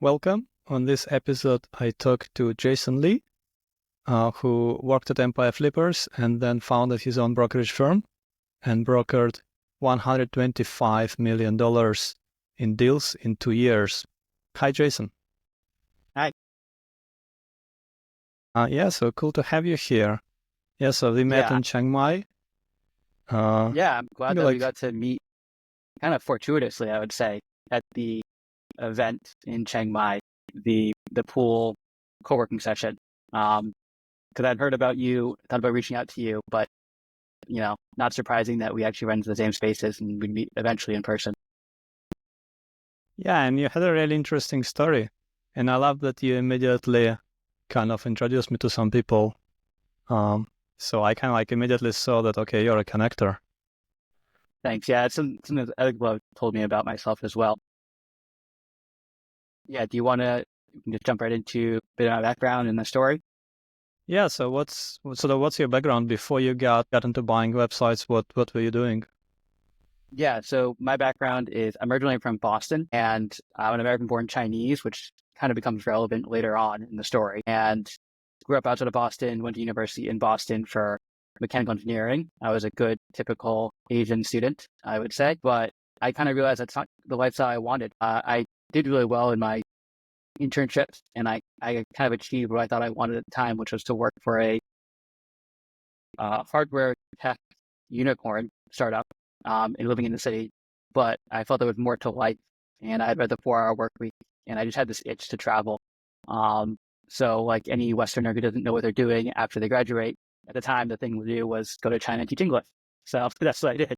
Welcome. On this episode, I talked to Jason Lee, who worked at Empire Flippers and then founded his own brokerage firm and brokered $125 million in deals in 2 years. Hi, Jason. Hi. So cool to have you here. Yeah, so we met in Chiang Mai. I'm glad that we got to meet kind of fortuitously, I would say, at the event in Chiang Mai, the pool co-working session. Because I'd heard about you, thought about reaching out to you, but not surprising that we actually run into the same spaces and we'd meet eventually in person. Yeah, and you had a really interesting story. And I love that you immediately kind of introduced me to some people. So I kind of immediately saw that, okay, you're a connector. Thanks. Yeah, it's something that Eggblove told me about myself as well. Yeah, do you want to just jump right into a bit of my background and the story? Yeah, so what's your background before you got into buying websites? What were you doing? Yeah, so my background is I'm originally from Boston, and I'm an American-born Chinese, which kind of becomes relevant later on in the story. And grew up outside of Boston, went to university in Boston for mechanical engineering. I was a good, typical Asian student, I would say, but I kind of realized that's not the lifestyle I wanted. I did really well in my internships, and I kind of achieved what I thought I wanted at the time, which was to work for a hardware tech unicorn startup and living in the city. But I felt there was more to life, and I had read the 4-hour work week, and I just had this itch to travel. So like any Westerner who doesn't know what they're doing after they graduate, at the time, the thing to do was go to China and teach English. So that's what I did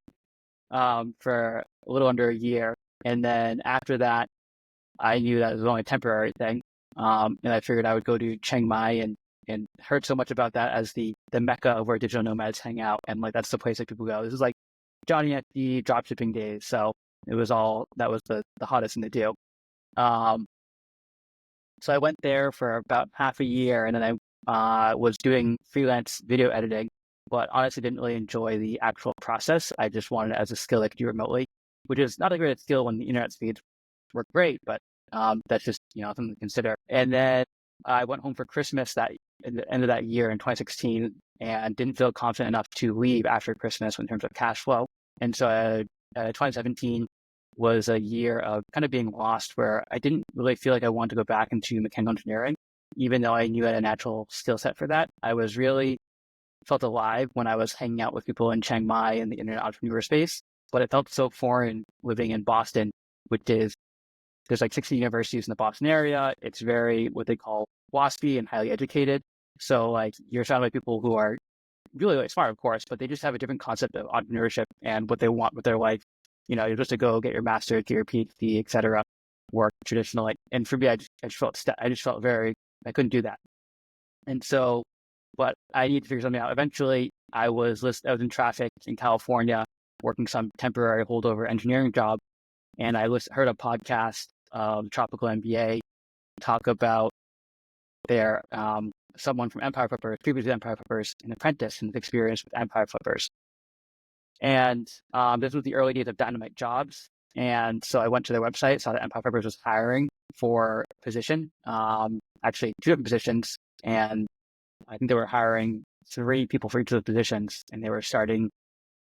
for a little under a year. And then after that, I knew that it was only a temporary thing. And I figured I would go to Chiang Mai and heard so much about that as the mecca of where digital nomads hang out. And like, that's the place that people go. This is like Johnny at the dropshipping days. So it was that was the hottest thing to do. So I went there for about half a year, and then I was doing freelance video editing, but honestly didn't really enjoy the actual process. I just wanted it as a skill I could do remotely, which is not a great skill when the internet speeds work great, but that's just something to consider. And then I went home for Christmas at the end of that year in 2016, and didn't feel confident enough to leave after Christmas in terms of cash flow. And so 2017 was a year of kind of being lost, where I didn't really feel like I wanted to go back into mechanical engineering, even though I knew I had a natural skill set for that. I was really felt alive when I was hanging out with people in Chiang Mai in the internet entrepreneur space, but it felt so foreign living in Boston, which is there's like 60 universities in the Boston area. It's very what they call WASPy and highly educated. So like you're surrounded by people who are really, really smart, of course, but they just have a different concept of entrepreneurship and what they want with their life. You're just to go get your master's, get your PhD, et cetera, work traditionally. And for me, I just felt very, I couldn't do that. And so, but I need to figure something out. Eventually, I was in traffic in California, working some temporary holdover engineering job. And I heard a podcast of Tropical MBA talk about their, someone from Empire Flippers, previously Empire Flippers, an apprentice and experience with Empire Flippers. And this was the early days of dynamite jobs. And so I went to their website, saw that Empire Flippers was hiring for a position, actually 2 different positions. And I think they were hiring 3 people for each of the positions, and they were starting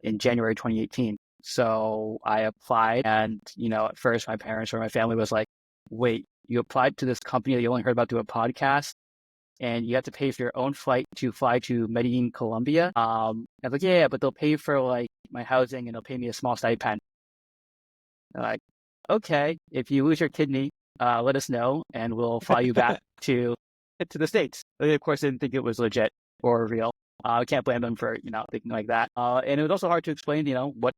in January 2018. So I applied, and, at first my parents or my family was like, wait, you applied to this company that you only heard about through a podcast, and you have to pay for your own flight to fly to Medellin, Colombia. I was like, yeah, but they'll pay for like my housing and they'll pay me a small stipend. They're like, okay, if you lose your kidney, let us know and we'll fly you back to the States. They, of course, didn't think it was legit or real. I can't blame them for, thinking like that. And it was also hard to explain, what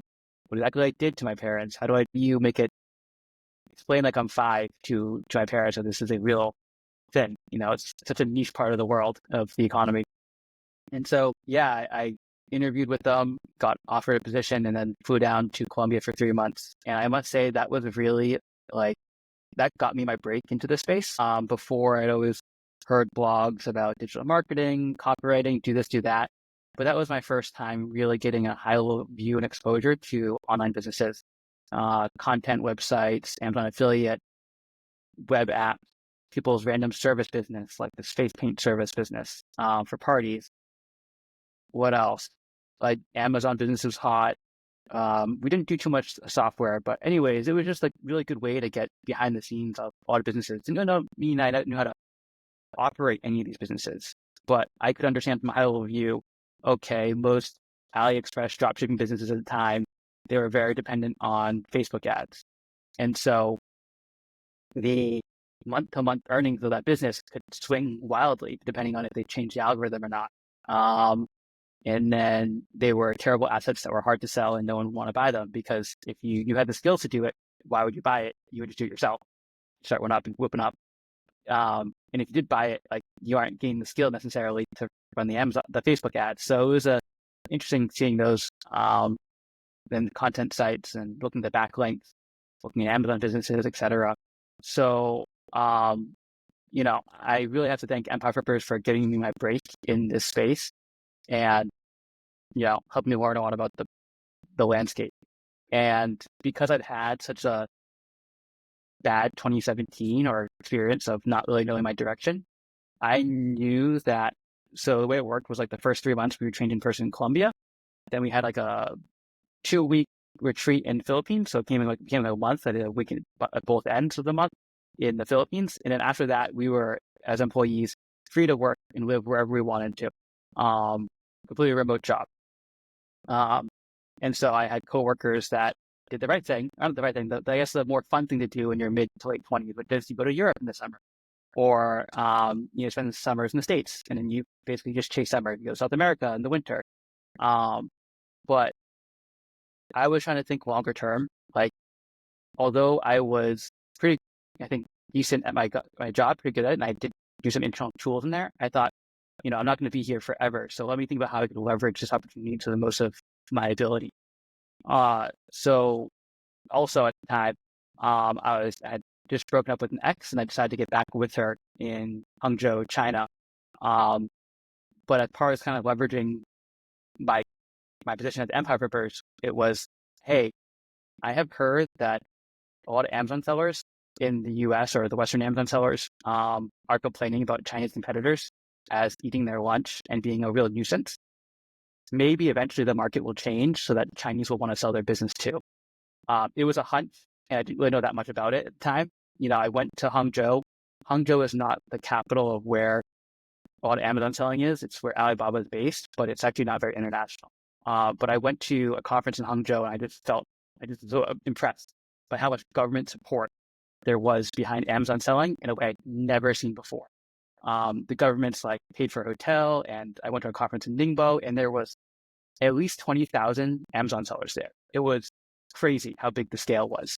exactly I did to my parents. How do you make it explain like I'm 5 to my parents that this is a real thing? It's such a niche part of the world of the economy. And so, yeah, I interviewed with them, got offered a position, and then flew down to Colombia for 3 months. And I must say that was really that got me my break into the space. Before I'd always heard blogs about digital marketing, copywriting, do this, do that. But that was my first time really getting a high level view and exposure to online businesses, content websites, Amazon affiliate, web apps, people's random service business, like this face paint service business for parties. What else? Like Amazon business was hot. We didn't do too much software, but anyways, it was just like really good way to get behind the scenes of a lot of businesses. And I didn't know how to operate any of these businesses, but I could understand from a high level view, okay, most AliExpress dropshipping businesses at the time, they were very dependent on Facebook ads. And so the month-to-month earnings of that business could swing wildly depending on if they changed the algorithm or not. And then they were terrible assets that were hard to sell and no one would want to buy them, because if you had the skills to do it, why would you buy it? You would just do it yourself. Start one up and whipping up. And if you did buy it, like, you aren't gaining the skill necessarily to run the Facebook ads. So it was interesting seeing those then content sites and looking at the backlinks, looking at Amazon businesses, etc. So I really have to thank Empire Flippers for giving me my break in this space and helping me learn a lot about the landscape. And because I'd had such a bad 2017 or experience of not really knowing my direction, I knew that. So the way it worked was like the first 3 months we were trained in person in Colombia. Then we had like a 2-week retreat in the Philippines. So it became a month. I did a week at both ends of the month in the Philippines. And then after that, we were, as employees, free to work and live wherever we wanted to. Completely remote job. And so I had coworkers that did the right thing. Not the right thing, but I guess the more fun thing to do in your mid to late 20s, but is you go to Europe in the summer, or spend the summers in the States, and then you basically just chase summer. You go to South America in the winter. But I was trying to think longer term. Like, although I was pretty, I think, decent at my job, pretty good at it, and I did do some internal tools in there, I thought, I'm not going to be here forever. So let me think about how I could leverage this opportunity to the most of my ability. So also at the time, I had just broken up with an ex, and I decided to get back with her in Hangzhou, China. But as far as kind of leveraging my position at the Empire Flippers, it was, hey, I have heard that a lot of Amazon sellers in the US, or the Western Amazon sellers, are complaining about Chinese competitors as eating their lunch and being a real nuisance. Maybe eventually the market will change so that Chinese will want to sell their business too. It was a hunch, and I didn't really know that much about it at the time. I went to Hangzhou. Hangzhou is not the capital of where a lot of Amazon selling is. It's where Alibaba is based, but it's actually not very international. But I went to a conference in Hangzhou, and I just was so impressed by how much government support there was behind Amazon selling in a way I'd never seen before. The government's like paid for a hotel, and I went to a conference in Ningbo, and there was at least 20,000 Amazon sellers there. It was crazy how big the scale was.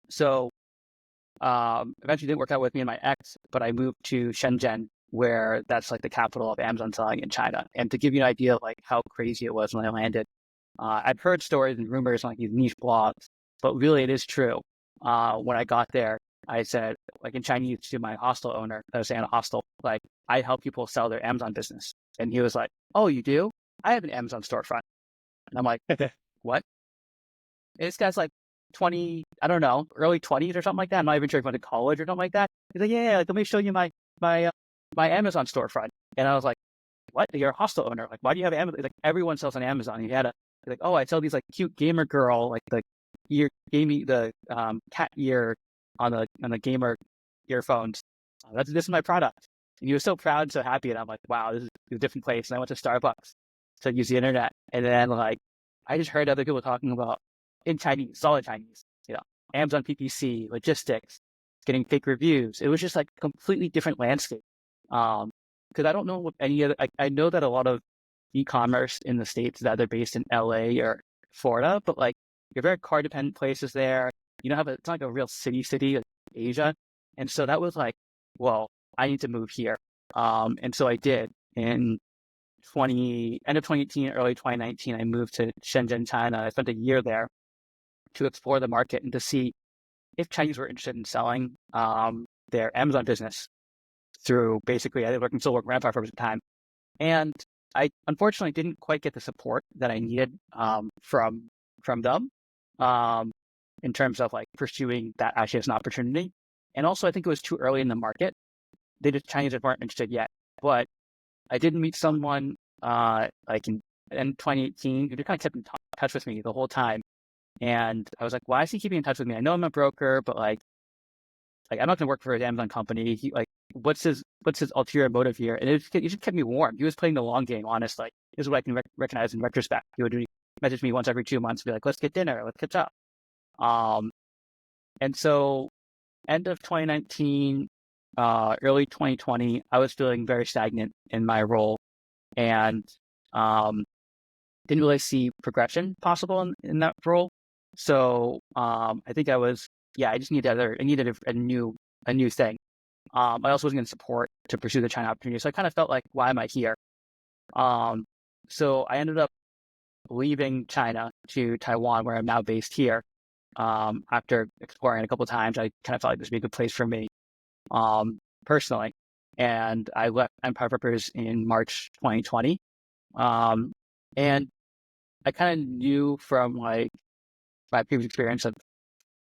So eventually didn't work out with me and my ex, but I moved to Shenzhen, where that's like the capital of Amazon selling in China. And to give you an idea of like how crazy it was when I landed, I've heard stories and rumors on like these niche blogs, but really it is true. When I got there, I said, like in Chinese, to my hostel owner, I was saying a hostel, like, I help people sell their Amazon business. And he was like, oh, you do? I have an Amazon storefront. And I'm like, what? And this guy's like 20, I don't know, early 20s or something like that. I'm not even sure if he went to college or something like that. He's like, yeah, like, let me show you my Amazon storefront. And I was like, what? You're a hostel owner. Like, why do you have Amazon? Like, everyone sells on Amazon. He had like, oh, I sell these like cute gamer girl, like the cat ear on the gamer earphones. This is my product. And he was so proud and so happy. And I'm like, wow, this is a different place. And I went to Starbucks to use the internet. And then like, I just heard other people talking about in Chinese, solid Chinese, Amazon PPC, logistics, getting fake reviews. It was just like a completely different landscape. Because I don't know what any other, I know that a lot of e-commerce in the States is either based in LA or Florida, but like, you're very car dependent places there. You don't have it's not like a real city like Asia. And so that was like, well, I need to move here. And so I did. In end of 2018, early 2019, I moved to Shenzhen, China. I spent a year there to explore the market and to see if Chinese were interested in selling their Amazon business through basically, I was still working Empire for a time. And I unfortunately didn't quite get the support that I needed from them. in terms of like pursuing that actually as an opportunity. And also, I think it was too early in the market. The Chinese weren't interested yet. But I did meet someone like in 2018 who just kind of kept in touch with me the whole time. And I was like, why is he keeping in touch with me? I know I'm a broker, but like I'm not going to work for his Amazon company. He like, what's his ulterior motive here? And it just kept me warm. He was playing the long game, honestly. This is what I can recognize in retrospect. He would message me once every 2 months, be like, let's get dinner, let's catch up. And so end of 2019, early 2020, I was feeling very stagnant in my role and didn't really see progression possible in that role. So I think I just needed a new thing. I also wasn't going to support to pursue the China opportunity. So I kind of felt like, why am I here? So I ended up leaving China to Taiwan, where I'm now based here. After exploring it a couple of times, I kind of felt like this would be a good place for me, personally. And I left Empire Flippers in March 2020. And I kind of knew from like my previous experience of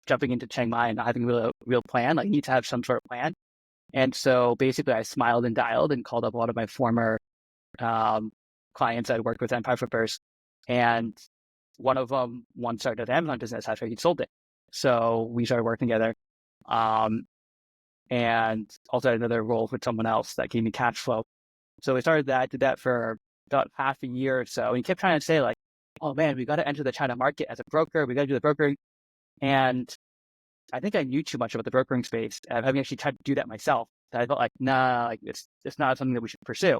jumping into Chiang Mai and not having a real plan, like you need to have some sort of plan. And so basically I smiled and dialed and called up a lot of my former clients I'd worked with Empire Flippers. And one of them started an Amazon business after he sold it. So we started working together. And also had another role with someone else that gave me cash flow. So we started that, did that for about half a year or so. And he kept trying to say like, oh man, we got to enter the China market as a broker. We got to do the brokering. And I think I knew too much about the brokering space. Having actually tried to do that myself, I felt like, nah, like it's not something that we should pursue.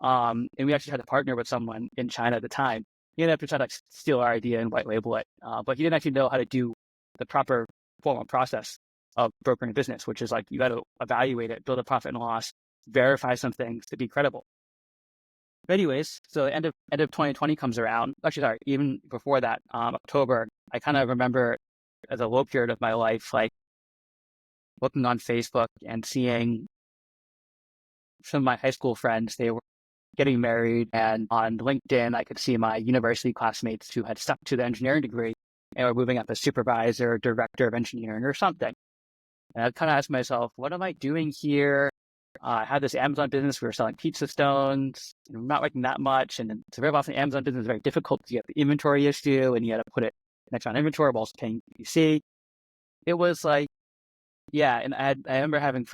And we actually had to partner with someone in China at the time. He ended up to try to steal our idea and white label it. But he didn't actually know how to do the proper formal process of brokering a business, which is like, you got to evaluate it, build a profit and loss, verify some things to be credible. But anyways, so end of 2020 comes around. Actually, sorry, even before that, October, I kind of remember as a low period of my life, like looking on Facebook and seeing some of my high school friends, they were getting married, and on LinkedIn, I could see my university classmates who had stuck to the engineering degree and were moving up as supervisor, director of engineering or something. And I kind of asked myself, what am I doing here? I had this Amazon business. We were selling pizza stones, and I'm not making that much. And to live off the Amazon business is very difficult because you have the inventory issue and you had to put it next on inventory while also paying PPC. It was like, yeah. And I remember having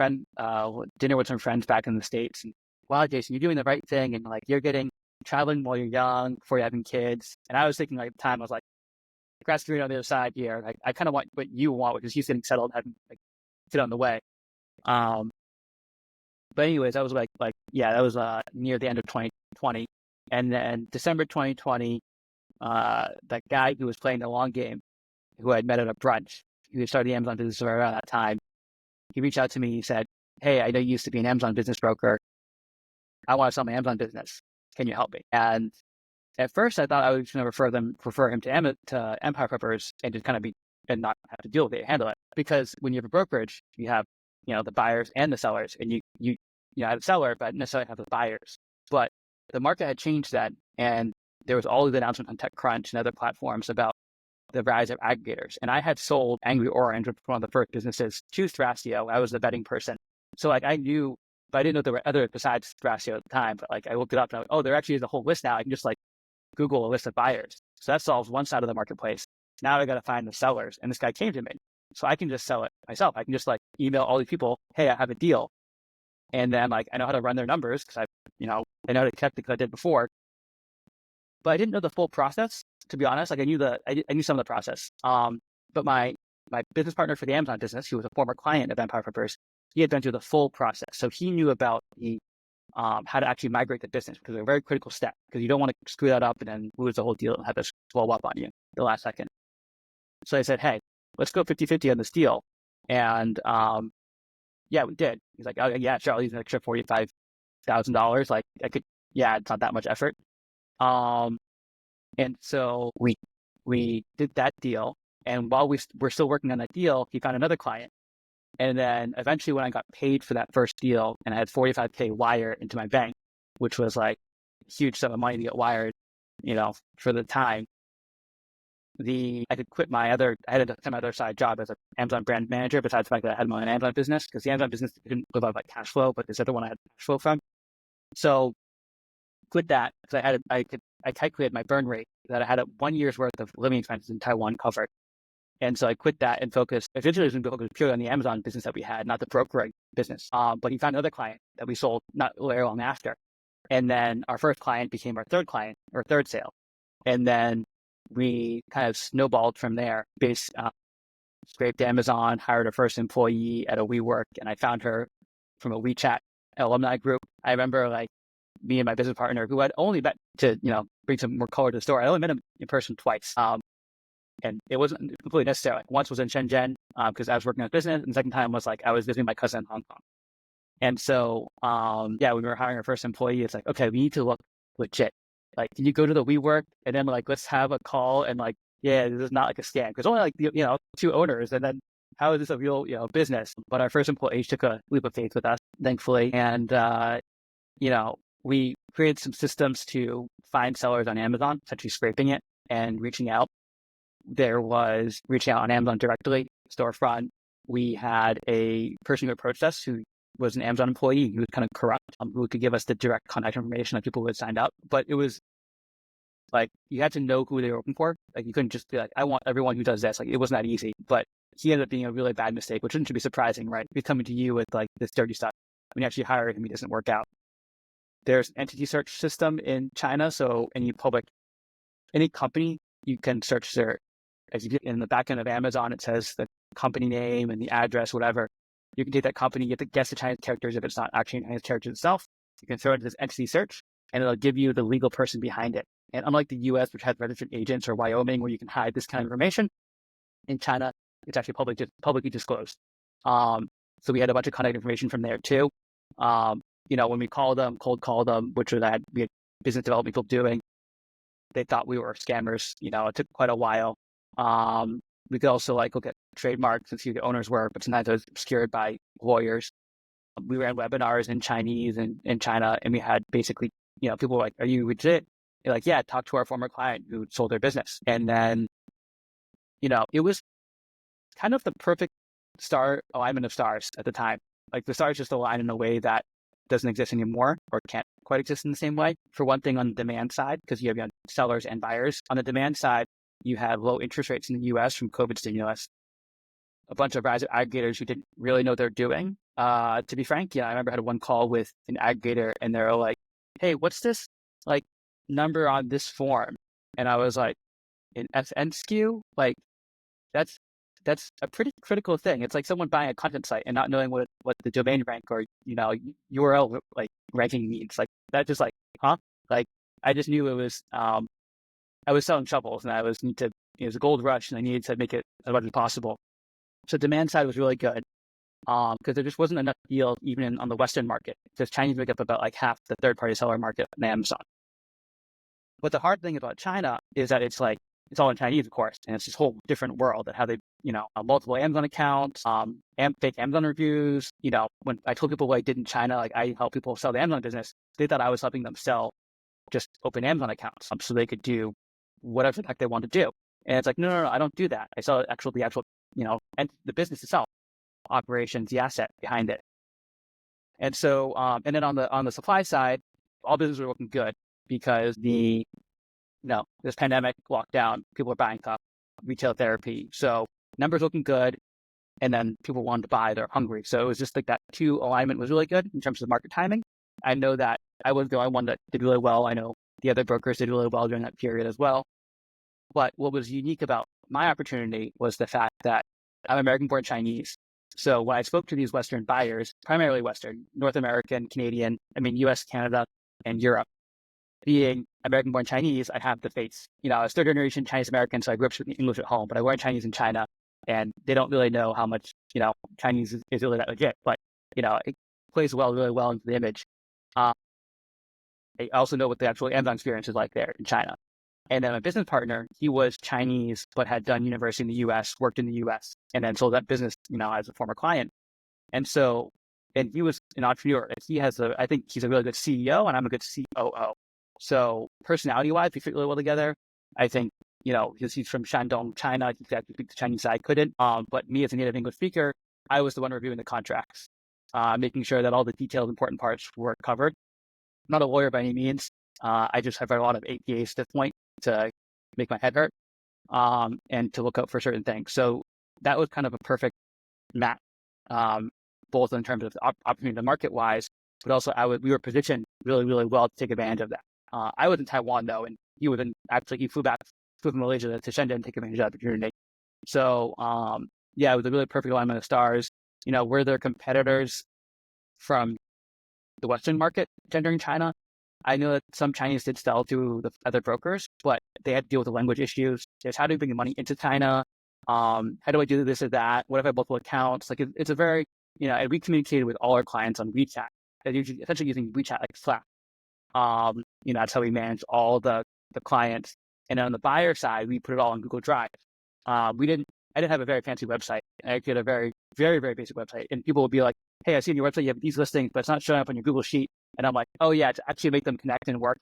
dinner with some friends back in the States. And wow, Jason, you're doing the right thing. And like, you're traveling while you're young before you're having kids. And I was thinking like at the time, I was like, grass green on the other side here. Like, I kind of want what you want, which is you getting settled, having like sit on the way. But anyways, that was yeah, that was near the end of 2020. And then December 2020, that guy who was playing the long game, who I'd met at a brunch, who started the Amazon business around that time, he reached out to me. He said, hey, I know you used to be an Amazon business broker. I want to sell my Amazon business. Can you help me? And at first I thought I was going to refer him to Empire Flippers and just kind of and not have to deal with it, handle it. Because when you have a brokerage, you have, the buyers and the sellers, and you have a seller, but necessarily have the buyers. But the market had changed then, and there was all of the announcements on TechCrunch and other platforms about the rise of aggregators. And I had sold Angry Orange, which was one of the first businesses, to Thrasio. I was the betting person. So like I knew, but I didn't know there were other besides Thrasio at the time. But like I looked it up and I was like, oh, there actually is a whole list now. I can just like Google a list of buyers. So that solves one side of the marketplace. Now I got to find the sellers. And this guy came to me. So I can just sell it myself. I can just like email all these people, hey, I have a deal. And then like I know how to run their numbers because I know how to connect because I did before. But I didn't know the full process, to be honest. Like I knew some of the process. But my business partner for the Amazon business, who was a former client of Empire Flippers, he had been through the full process. So he knew about the how to actually migrate the business, because it's a very critical step, because you don't want to screw that up and then lose the whole deal and have this blow up on you the last second. So I said, hey, let's go 50-50 on this deal. And yeah, we did. He's like, oh yeah, sure, I'll use an extra $45,000. Like I could, yeah, it's not that much effort. And so we did that deal. And while we're still working on that deal, he found another client. And then eventually when I got paid for that first deal and I had $45K wire into my bank, which was like a huge sum of money to get wired, for the time, I could quit I had my other side job as an Amazon brand manager, besides the fact that I had my own Amazon business, because the Amazon business didn't live off like cash flow, but this other one I had cash flow from. So quit that because I calculated my burn rate that I had 1 year's worth of living expenses in Taiwan covered. And so I quit that and focused purely on the Amazon business that we had, not the brokerage business. But he found another client that we sold not very long after. And then our first client became our third client, or third sale. And then we kind of snowballed from there, scraped Amazon, hired our first employee at a WeWork, and I found her from a WeChat alumni group. I remember like me and my business partner, who I'd only met to, bring some more color to the story. I only met him in person twice. And it wasn't completely necessary. Like once was in Shenzhen because I was working on business, and the second time was like I was visiting my cousin in Hong Kong. And so, when we were hiring our first employee, it's like, okay, we need to look legit. Like, can you go to the WeWork and then like let's have a call and like, yeah, this is not like a scam because only like 2 owners, and then how is this a real business? But our first employee took a leap of faith with us, thankfully, and we created some systems to find sellers on Amazon, essentially scraping it and reaching out. There was reaching out on Amazon directly, storefront. We had a person who approached us who was an Amazon employee who was kind of corrupt, who could give us the direct contact information of people who had signed up. But it was like, you had to know who they were looking for. Like, you couldn't just be like, I want everyone who does this. Like, it wasn't that easy. But he ended up being a really bad mistake, which shouldn't be surprising, right? He's coming to you with like this dirty stuff. When you actually hire him, he doesn't work out. There's an entity search system in China. So any company, you can search their, as you get in the back end of Amazon, it says the company name and the address, whatever. You can take that company, you have to guess the Chinese characters if it's not actually Chinese characters itself. You can throw it into this entity search, and it'll give you the legal person behind it. And unlike the US, which has registered agents, or Wyoming, where you can hide this kind of information, in China, it's actually publicly disclosed. So we had a bunch of contact information from there too. When we cold called them, which we had business development people doing, they thought we were scammers. It took quite a while. We could also look at trademarks and see who the owners were, but sometimes it was obscured by lawyers. We ran webinars in Chinese and in China, and we had basically, people were like, "Are you legit?" They're like, "Yeah, talk to our former client who sold their business." And then, it was kind of the perfect alignment of stars at the time. Like the stars just aligned in a way that doesn't exist anymore, or can't quite exist in the same way. For one thing, on the demand side, because you have sellers and buyers. On the demand side, you had low interest rates in the U.S. from COVID stimulus. A bunch of aggregators who didn't really know what they're doing. To be frank, I remember I had one call with an aggregator, and they're like, "Hey, what's this number on this form?" And I was like, "An FN SKU? Like, that's a pretty critical thing. It's like someone buying a content site and not knowing what the domain rank or URL ranking means. Like that, just huh? Like I just knew it was. I was selling shovels, and it was a gold rush, and I needed to make it as much as possible. So demand side was really good because there just wasn't enough deals even on the Western market, because Chinese make up about half the third-party seller market on Amazon. But the hard thing about China is that it's all in Chinese, of course, and it's this whole different world and how they, multiple Amazon accounts, fake Amazon reviews. When I told people what I did in China, I help people sell the Amazon business, they thought I was helping them sell just open Amazon accounts so they could do whatever the heck they want to do. And it's like, no, I don't do that. I sell the actual, and the business itself, operations, the asset behind it. And so, and then on the supply side, all businesses were looking good because this pandemic lockdown, people are buying stuff, retail therapy. So numbers looking good. And then people wanted to buy, they're hungry. So it was just that two alignment was really good in terms of market timing. I know that I was the only one that did really well. I know the other brokers did really well during that period as well. But what was unique about my opportunity was the fact that I'm American-born Chinese. So when I spoke to these Western buyers, primarily Western, North American, Canadian, US, Canada, and Europe, being American-born Chinese, I have the face. I was third-generation Chinese-American, so I grew up speaking English at home, but I learned Chinese in China, and they don't really know how much, Chinese is really that legit. But, it plays really well into the image. I also know what the actual Amazon experience is like there in China. And then my business partner, he was Chinese, but had done university in the US, worked in the US, and then sold that business, as a former client. And so, and he was an entrepreneur. I think he's a really good CEO, and I'm a good COO. So personality-wise, we fit really well together. I think because he's from Shandong, China, he could actually speak the Chinese side, couldn't. But me as a native English speaker, I was the one reviewing the contracts, making sure that all the detailed important parts were covered. I'm not a lawyer by any means. I just have read a lot of APAs at this point to make my head hurt, and to look out for certain things. So that was kind of a perfect match, both in terms of the opportunity market-wise, but also we were positioned really, really well to take advantage of that. I was in Taiwan though, and he flew from Malaysia to Shenzhen to take advantage of the opportunity. So it was a really perfect alignment of stars. We're their competitors from the Western market entering China. I know that some Chinese did sell to the other brokers, but they had to deal with the language issues. There's how do you bring the money into China? How do I do this or that? What if I have multiple accounts? Like it's a very, and we communicated with all our clients on WeChat. They're essentially using WeChat like Slack. That's how we manage all the clients. And on the buyer side, we put it all on Google Drive. I didn't have a very fancy website. I had a very, very, very basic website. And people would be like, hey, I see on your website you have these listings, but it's not showing up on your Google Sheet. And I'm like, oh yeah, to actually make them connect and work,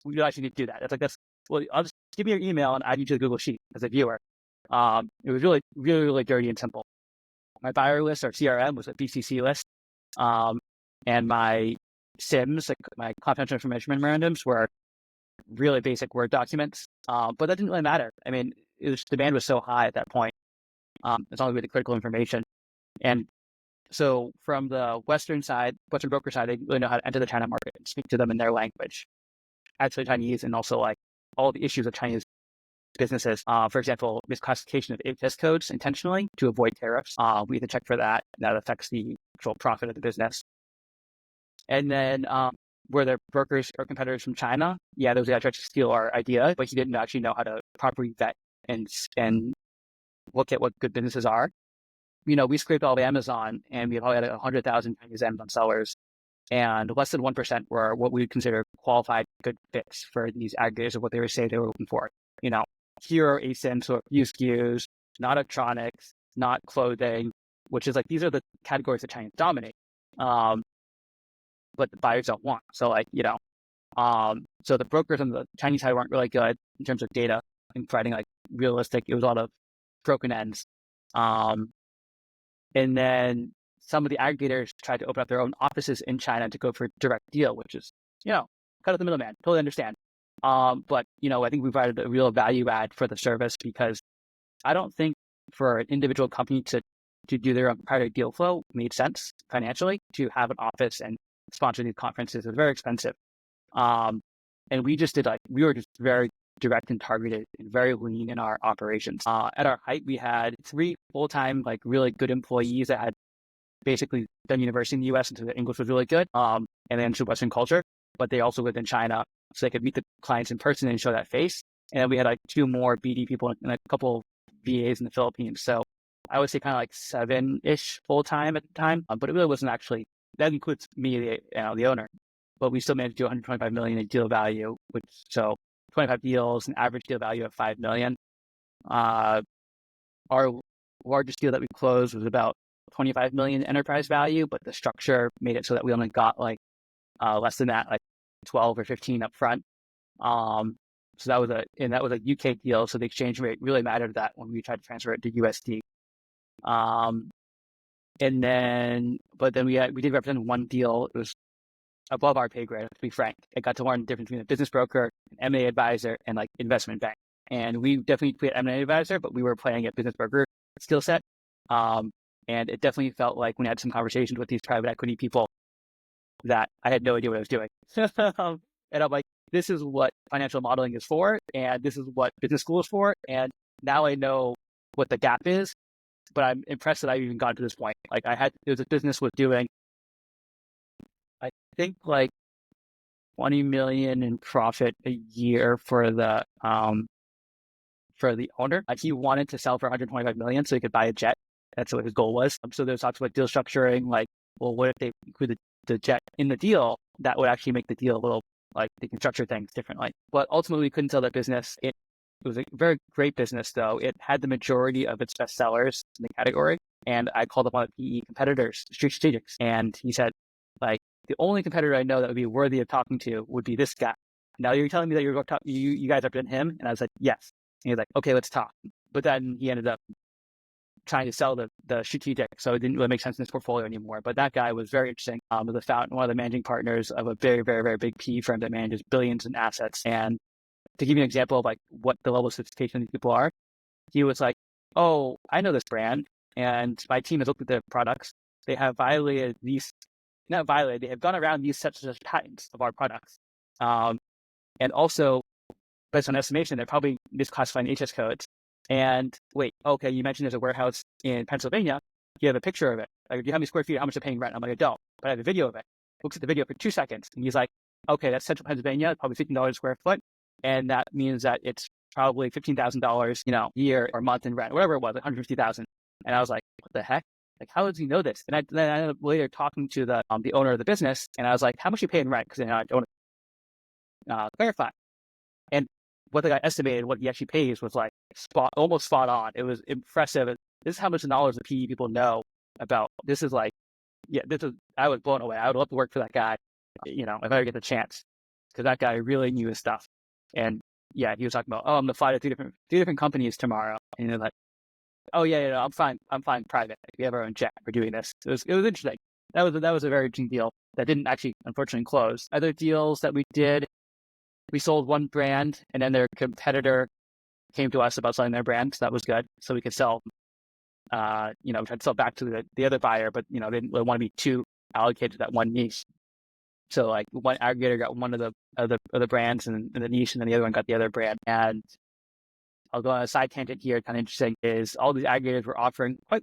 we actually need to do that. It's like, I'll just give me your email and add you to the Google Sheet as a viewer. It was really, really, really dirty and simple. My buyer list, or CRM, was a BCC list. And my SIMs, like my confidential information memorandums, were really basic Word documents. But that didn't really matter. I mean, demand was so high at that point. It's only with the critical information. And so from the Western broker side, they really know how to enter the China market and speak to them in their language, actually Chinese, and also like all the issues of Chinese businesses. For example, misclassification of APIS codes intentionally to avoid tariffs. We have to check for that. That affects the actual profit of the business. And then were there brokers or competitors from China? Yeah, those guys tried to steal our idea, but he didn't actually know how to properly vet and look at what good businesses are. We scraped all of Amazon, and we probably had 100,000 Chinese Amazon sellers, and less than 1% were what we would consider qualified good fits for these aggregators of what they would say they were looking for. Here are ASINs, so a few SKUs, not electronics, not clothing, which is like, these are the categories that Chinese dominate, but the buyers don't want. So so the brokers on the Chinese side weren't really good in terms of data and providing like realistic. It was a lot of broken ends. And then some of the aggregators tried to open up their own offices in China to go for direct deal, which is, cut out the middleman. Totally understand. But, I think we provided a real value add for the service, because I don't think for an individual company to do their own proprietary deal flow made sense financially. To have an office and sponsor these conferences is very expensive. And we just we were just very direct and targeted and very lean in our operations. At our height, we had 3 full-time, like really good employees that had basically done university in the US, and so the English was really good, and they understood Western culture, but they also lived in China, so they could meet the clients in person and show that face. And then we had like 2 more BD people and a couple VAs in the Philippines. So I would say kind of like 7-ish full-time at the time, but it really wasn't actually, that includes me, the owner, but we still managed to do 125 million in deal value, so 25 deals, an average deal value of $5 million. Our largest deal that we closed was about 25 million enterprise value, but the structure made it so that we only got less than that, like 12 or 15 up front. So that was a UK deal. So the exchange rate really mattered that when we tried to transfer it to USD. But then we did represent one deal. It was above our pay grade, to be frank. I got to learn the difference between a business broker, an M&A advisor, and like investment bank. And we definitely played M&A advisor, but we were playing a business broker skill set. And it definitely felt like when I had some conversations with these private equity people that I had no idea what I was doing. And I'm like, this is what financial modeling is for, and this is what business school is for. And now I know what the gap is, but I'm impressed that I've even gotten to this point. Like there was a business was doing, I think like 20 million in profit a year for the owner. He wanted to sell for 125 million so he could buy a jet. That's what his goal was. So there's talks about deal structuring, like, well, what if they include the jet in the deal? That would actually make the deal a little, like, they can structure things differently. But ultimately, we couldn't sell that business. It was a very great business, though. It had the majority of its best sellers in the category. And I called up one of the PE competitors, Strategics, and he said, like, the only competitor I know that would be worthy of talking to would be this guy. Now you're telling me that you're going to talk, you guys represent him? And I was like, yes. he's like, okay, let's talk. But then he ended up trying to sell the strategic, so it didn't really make sense in his portfolio anymore. But that guy was very interesting. One of the managing partners of a very, very, very big PE firm that manages billions in assets. And to give you an example of like what the level of sophistication these people are, he was like, oh, I know this brand, and my team has looked at their products. They have violated these, not violated, they have gone around these such and such patents of our products. And also, based on estimation, they're probably misclassifying HS codes. And wait, okay, you mentioned there's a warehouse in Pennsylvania. You have a picture of it. Like, do you have how many square feet? How much they're paying rent? I'm like, I don't, but I have a video of it. Looks at the video for 2 seconds, and he's like, okay, that's central Pennsylvania, probably $15 a square foot, and that means that it's probably $15,000, year or month in rent, whatever it was, $150,000. And I was like, what the heck? Like, how does he know this? And then I ended up later talking to the owner of the business, and I was like, how much you pay in rent? Because I don't clarify. And what the guy estimated, what he actually pays, was like almost spot on. It was impressive. This is how much knowledge the PE people know about. This is like, I was blown away. I would love to work for that guy, if I ever get the chance, because that guy really knew his stuff. And yeah, he was talking about, oh, I'm gonna fly to three different companies tomorrow, and you're like, oh yeah, I'm fine private. We have our own jet. We're doing this. It was interesting. That was a very interesting deal that didn't actually, unfortunately, close. Other deals that we did, we sold one brand, and then their competitor came to us about selling their brand. So that was good. So we could sell, we tried to sell back to the other buyer, but they didn't really want to be too allocated to that one niche. So like one aggregator got one of the other brands in the niche, and then the other one got the other brand. And I'll go on a side tangent here. Kind of interesting is all these aggregators were offering quite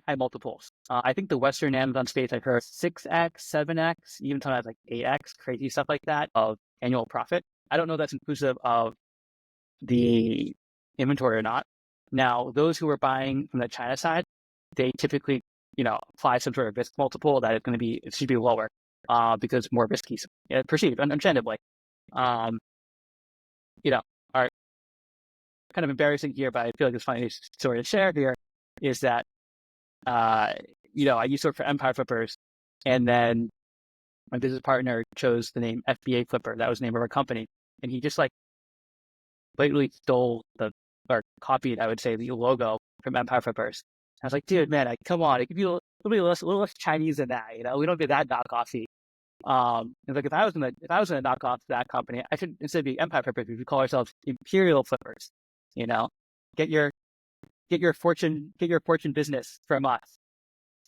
high multiples. I think the Western Amazon space, I've heard 6x, 7x, even sometimes like 8x, crazy stuff like that of annual profit. I don't know if that's inclusive of the inventory or not. Now, those who are buying from the China side, they typically, apply some sort of risk multiple that it should be lower because more risky, perceived, understandably. Are kind of embarrassing here, but I feel like it's funny story to share here is that, I used to work for Empire Flippers, and then my business partner chose the name FBA Flipper. That was the name of our company. And he just like blatantly stole or copied, I would say, the logo from Empire Flippers. I was like, dude, man, come on, it could be a little less Chinese than that. We don't get that knockoffy. It's like if I was gonna knock off that company, I should, instead of being Empire Flippers, we should call ourselves Imperial Flippers. Get your fortune business from us.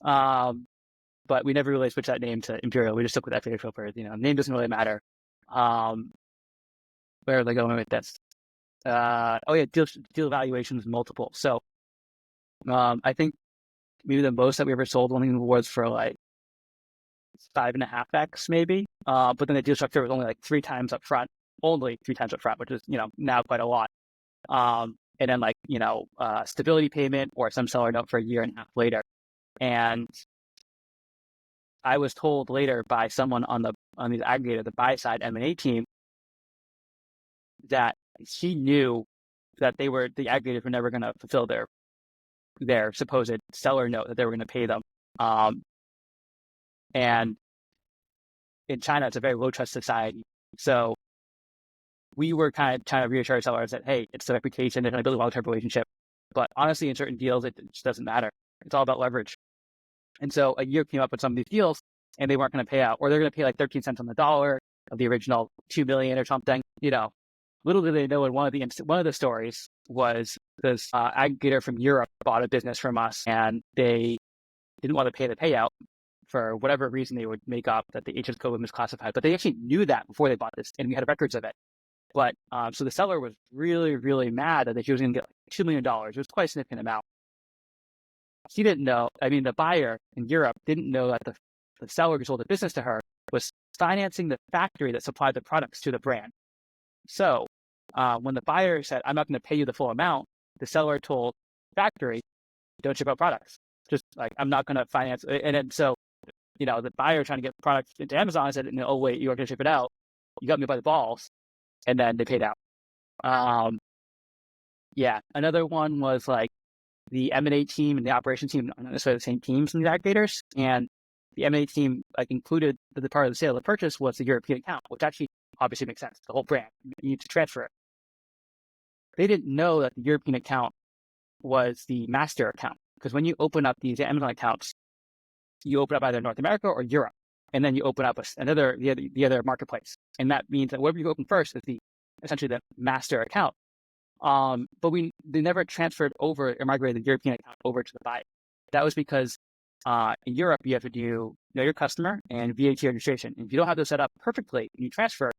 But we never really switched that name to Imperial. We just stuck with FBA Flippers. Name doesn't really matter. Where are they going with this? Deal evaluations multiple. So, I think maybe the most that we ever sold one was for like 5.5x maybe. But then the deal structure was only like 3 times up front, which is, now quite a lot. And then like, stability payment or some seller note for a year and a half later. And I was told later by someone on the aggregator, the buy side M&A team, that he knew that the aggregators were never going to fulfill their supposed seller note that they were going to pay them. And in China, it's a very low trust society. So we were kind of trying to reassure our sellers that, hey, it's the reputation, they're going to build a long-term relationship. But honestly, in certain deals, it just doesn't matter. It's all about leverage. And so a year came up with some of these deals, and they weren't going to pay out, or they're going to pay like 13 cents on the dollar of the original $2 million or something. Little did they know, in one of the stories was this aggregator from Europe bought a business from us, and they didn't want to pay the payout for whatever reason. They would make up that the HS code was misclassified, but they actually knew that before they bought this, and we had records of it. But so the seller was really, really mad that she was going to get like $2 million. It was quite a significant amount. She didn't know. I mean, the buyer in Europe didn't know that the seller who sold the business to her was financing the factory that supplied the products to the brand. So when the buyer said, I'm not going to pay you the full amount, the seller told the factory, don't ship out products. Just like, I'm not going to finance. And then so, the buyer trying to get products into Amazon said, oh, wait, you are going to ship it out. You got me by the balls. And then they paid out. Another one was like the M&A team and the operations team are not necessarily the same teams in the aggregators. And the M&A team included the part of the sale of the purchase was the European account, which actually obviously makes sense. The whole brand, you need to transfer it. they didn't know that the European account was the master account. Because when you open up these Amazon accounts, you open up either North America or Europe, and then you open up the other marketplace. And that means that whatever you open first is essentially the master account. But they never transferred over or migrated the European account over to the buyer. That was because in Europe, you have to do know your customer and VAT registration. And if you don't have those set up perfectly and you transfer,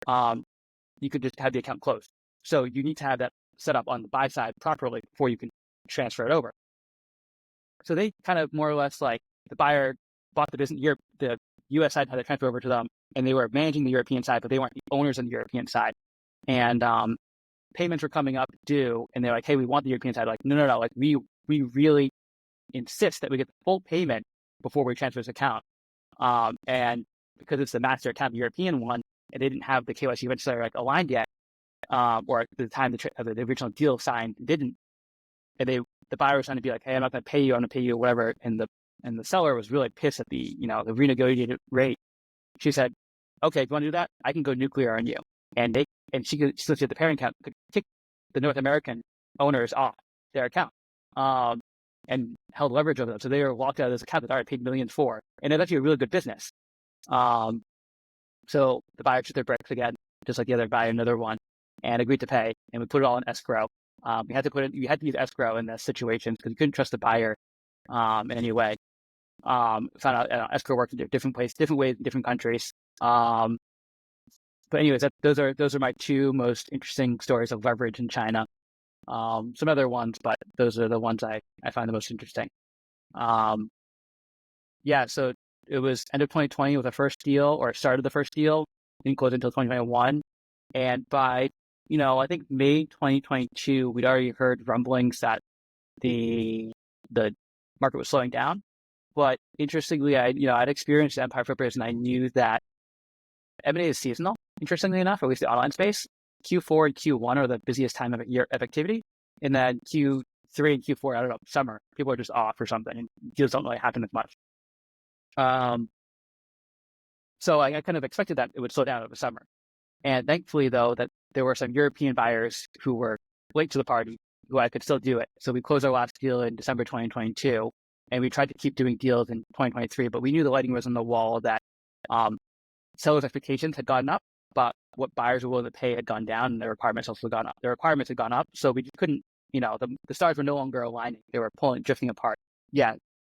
you could just have the account closed. So you need to have that set up on the buy side properly before you can transfer it over. So they kind of more or less like the buyer bought the business, the US side had to transfer over to them, and they were managing the European side, but they weren't the owners on the European side. And payments were coming up due, and they're like, hey, we want the European side. Like, no. Like we really insist that we get the full payment before we transfer this account. And because it's the master account, the European one, and they didn't have the KYC register like aligned yet, or at the time the original deal signed didn't, and the buyer was trying to be like, hey, I'm not going to pay you, I'm going to pay you whatever, and the seller was really pissed at the renegotiated rate. She said, okay, if you want to do that, I can go nuclear on you. And she looked at the parent account, could kick the North American owners off their account, and held leverage over them. So they were locked out of this account that I already paid millions for. And it's actually a really good business. So the buyer took their bricks again, just like the other buyer, another one, and agreed to pay. And we put it all in escrow. You had to use escrow in this situation because you couldn't trust the buyer in any way. Found out escrow works in different ways in different countries. But anyways, those are my two most interesting stories of leverage in China. Some other ones, but those are the ones I find the most interesting. So it was end of 2020 with the first deal, or started the first deal. Didn't close until 2021. And by, I think May 2022, we'd already heard rumblings that the market was slowing down. But interestingly, I'd experienced Empire Flippers, and I knew that M&A is seasonal, interestingly enough, at least the online space. Q4 and Q1 are the busiest time of year of activity. And then Q3 and Q4, I don't know, summer, people are just off or something, and deals don't really happen as much. So I kind of expected that it would slow down over summer. And thankfully, though, that there were some European buyers who were late to the party, who I could still do it. So we closed our last deal in December 2022, and we tried to keep doing deals in 2023, but we knew the lighting was on the wall, that sellers' expectations had gone up, but what buyers were willing to pay had gone down, and their requirements also gone up. Their requirements had gone up, so we couldn't, the stars were no longer aligning. They were drifting apart. Yeah.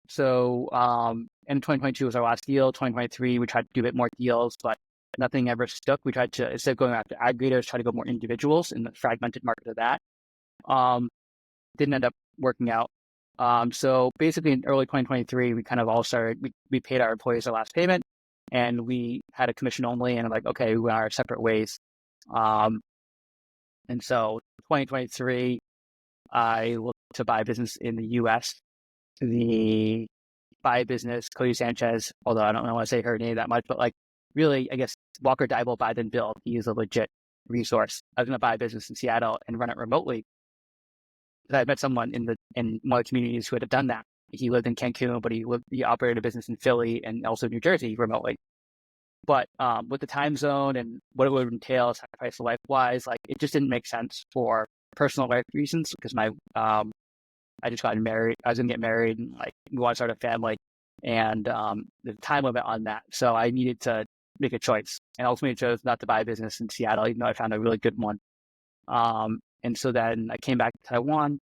So in 2022 was our last deal. 2023, we tried to do a bit more deals, but nothing ever stuck. We tried to, instead of going after aggregators, try to go more individuals in the fragmented market of that. Didn't end up working out. So basically in early 2023, we kind of all started, we paid our employees their last payment, and we had a commission only, and I'm like, okay, we went our separate ways. And so 2023, I looked to buy a business in the US. The buy business, Cody Sanchez, although I don't want to say her name that much, but like really, I guess Walker Dybel buy then build. He is a legit resource. I was going to buy a business in Seattle and run it remotely. I had met someone in one of the communities who had done that. He lived in Cancun, but he operated a business in Philly and also New Jersey remotely. But with the time zone and what it would entail, sacrifice life wise, like it just didn't make sense for personal life reasons, because I just got married. I was gonna get married, and like we want to start a family, and the time limit on that. So I needed to make a choice, and ultimately chose not to buy a business in Seattle, even though I found a really good one. And so then I came back to Taiwan,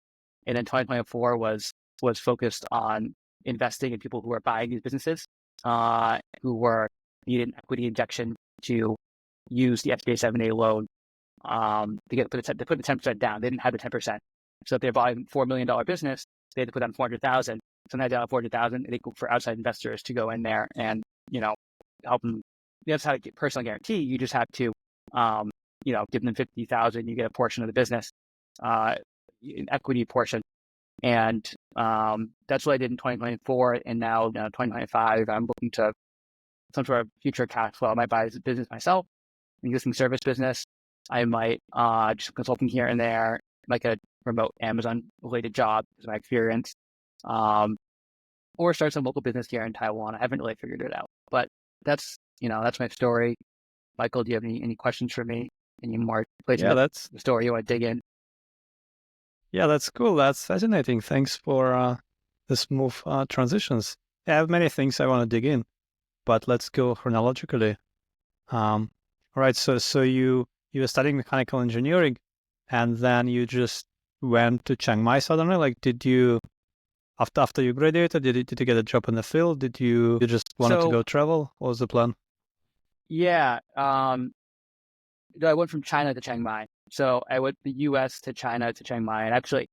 and then 2024 was focused on investing in people who were buying these businesses, who needed an equity injection to use the FBA loan to put the 10% down. They didn't have the 10%. So if they're buying $4 million business, they had to put down $400,000. Sometimes down $400,000, they go for outside investors to go in there and help them. That's how to get personal guarantee. You just have to give them $50,000. You get a portion of the business, an equity portion, and that's what I did in 2024. And now 2025, I'm looking to some sort of future cash flow. I might buy a business myself, an existing service business. I might just consulting here and there, like a remote Amazon related job, is my experience, or start some local business here in Taiwan. I haven't really figured it out, but that's my story. Michael, do you have any questions for me? Any more places? Yeah, that's the story you want to dig in? Yeah, that's cool. That's fascinating. Thanks for the smooth transitions. I have many things I want to dig in, but let's go chronologically. All right. So you were studying mechanical engineering, and then you just went to Chiang Mai suddenly. Like, did you after you graduated, did you get a job in the field? Did you just wanted to So go travel? What was the plan? yeah, I went from China to Chiang Mai. So I went the U.S. to China to Chiang Mai, and actually,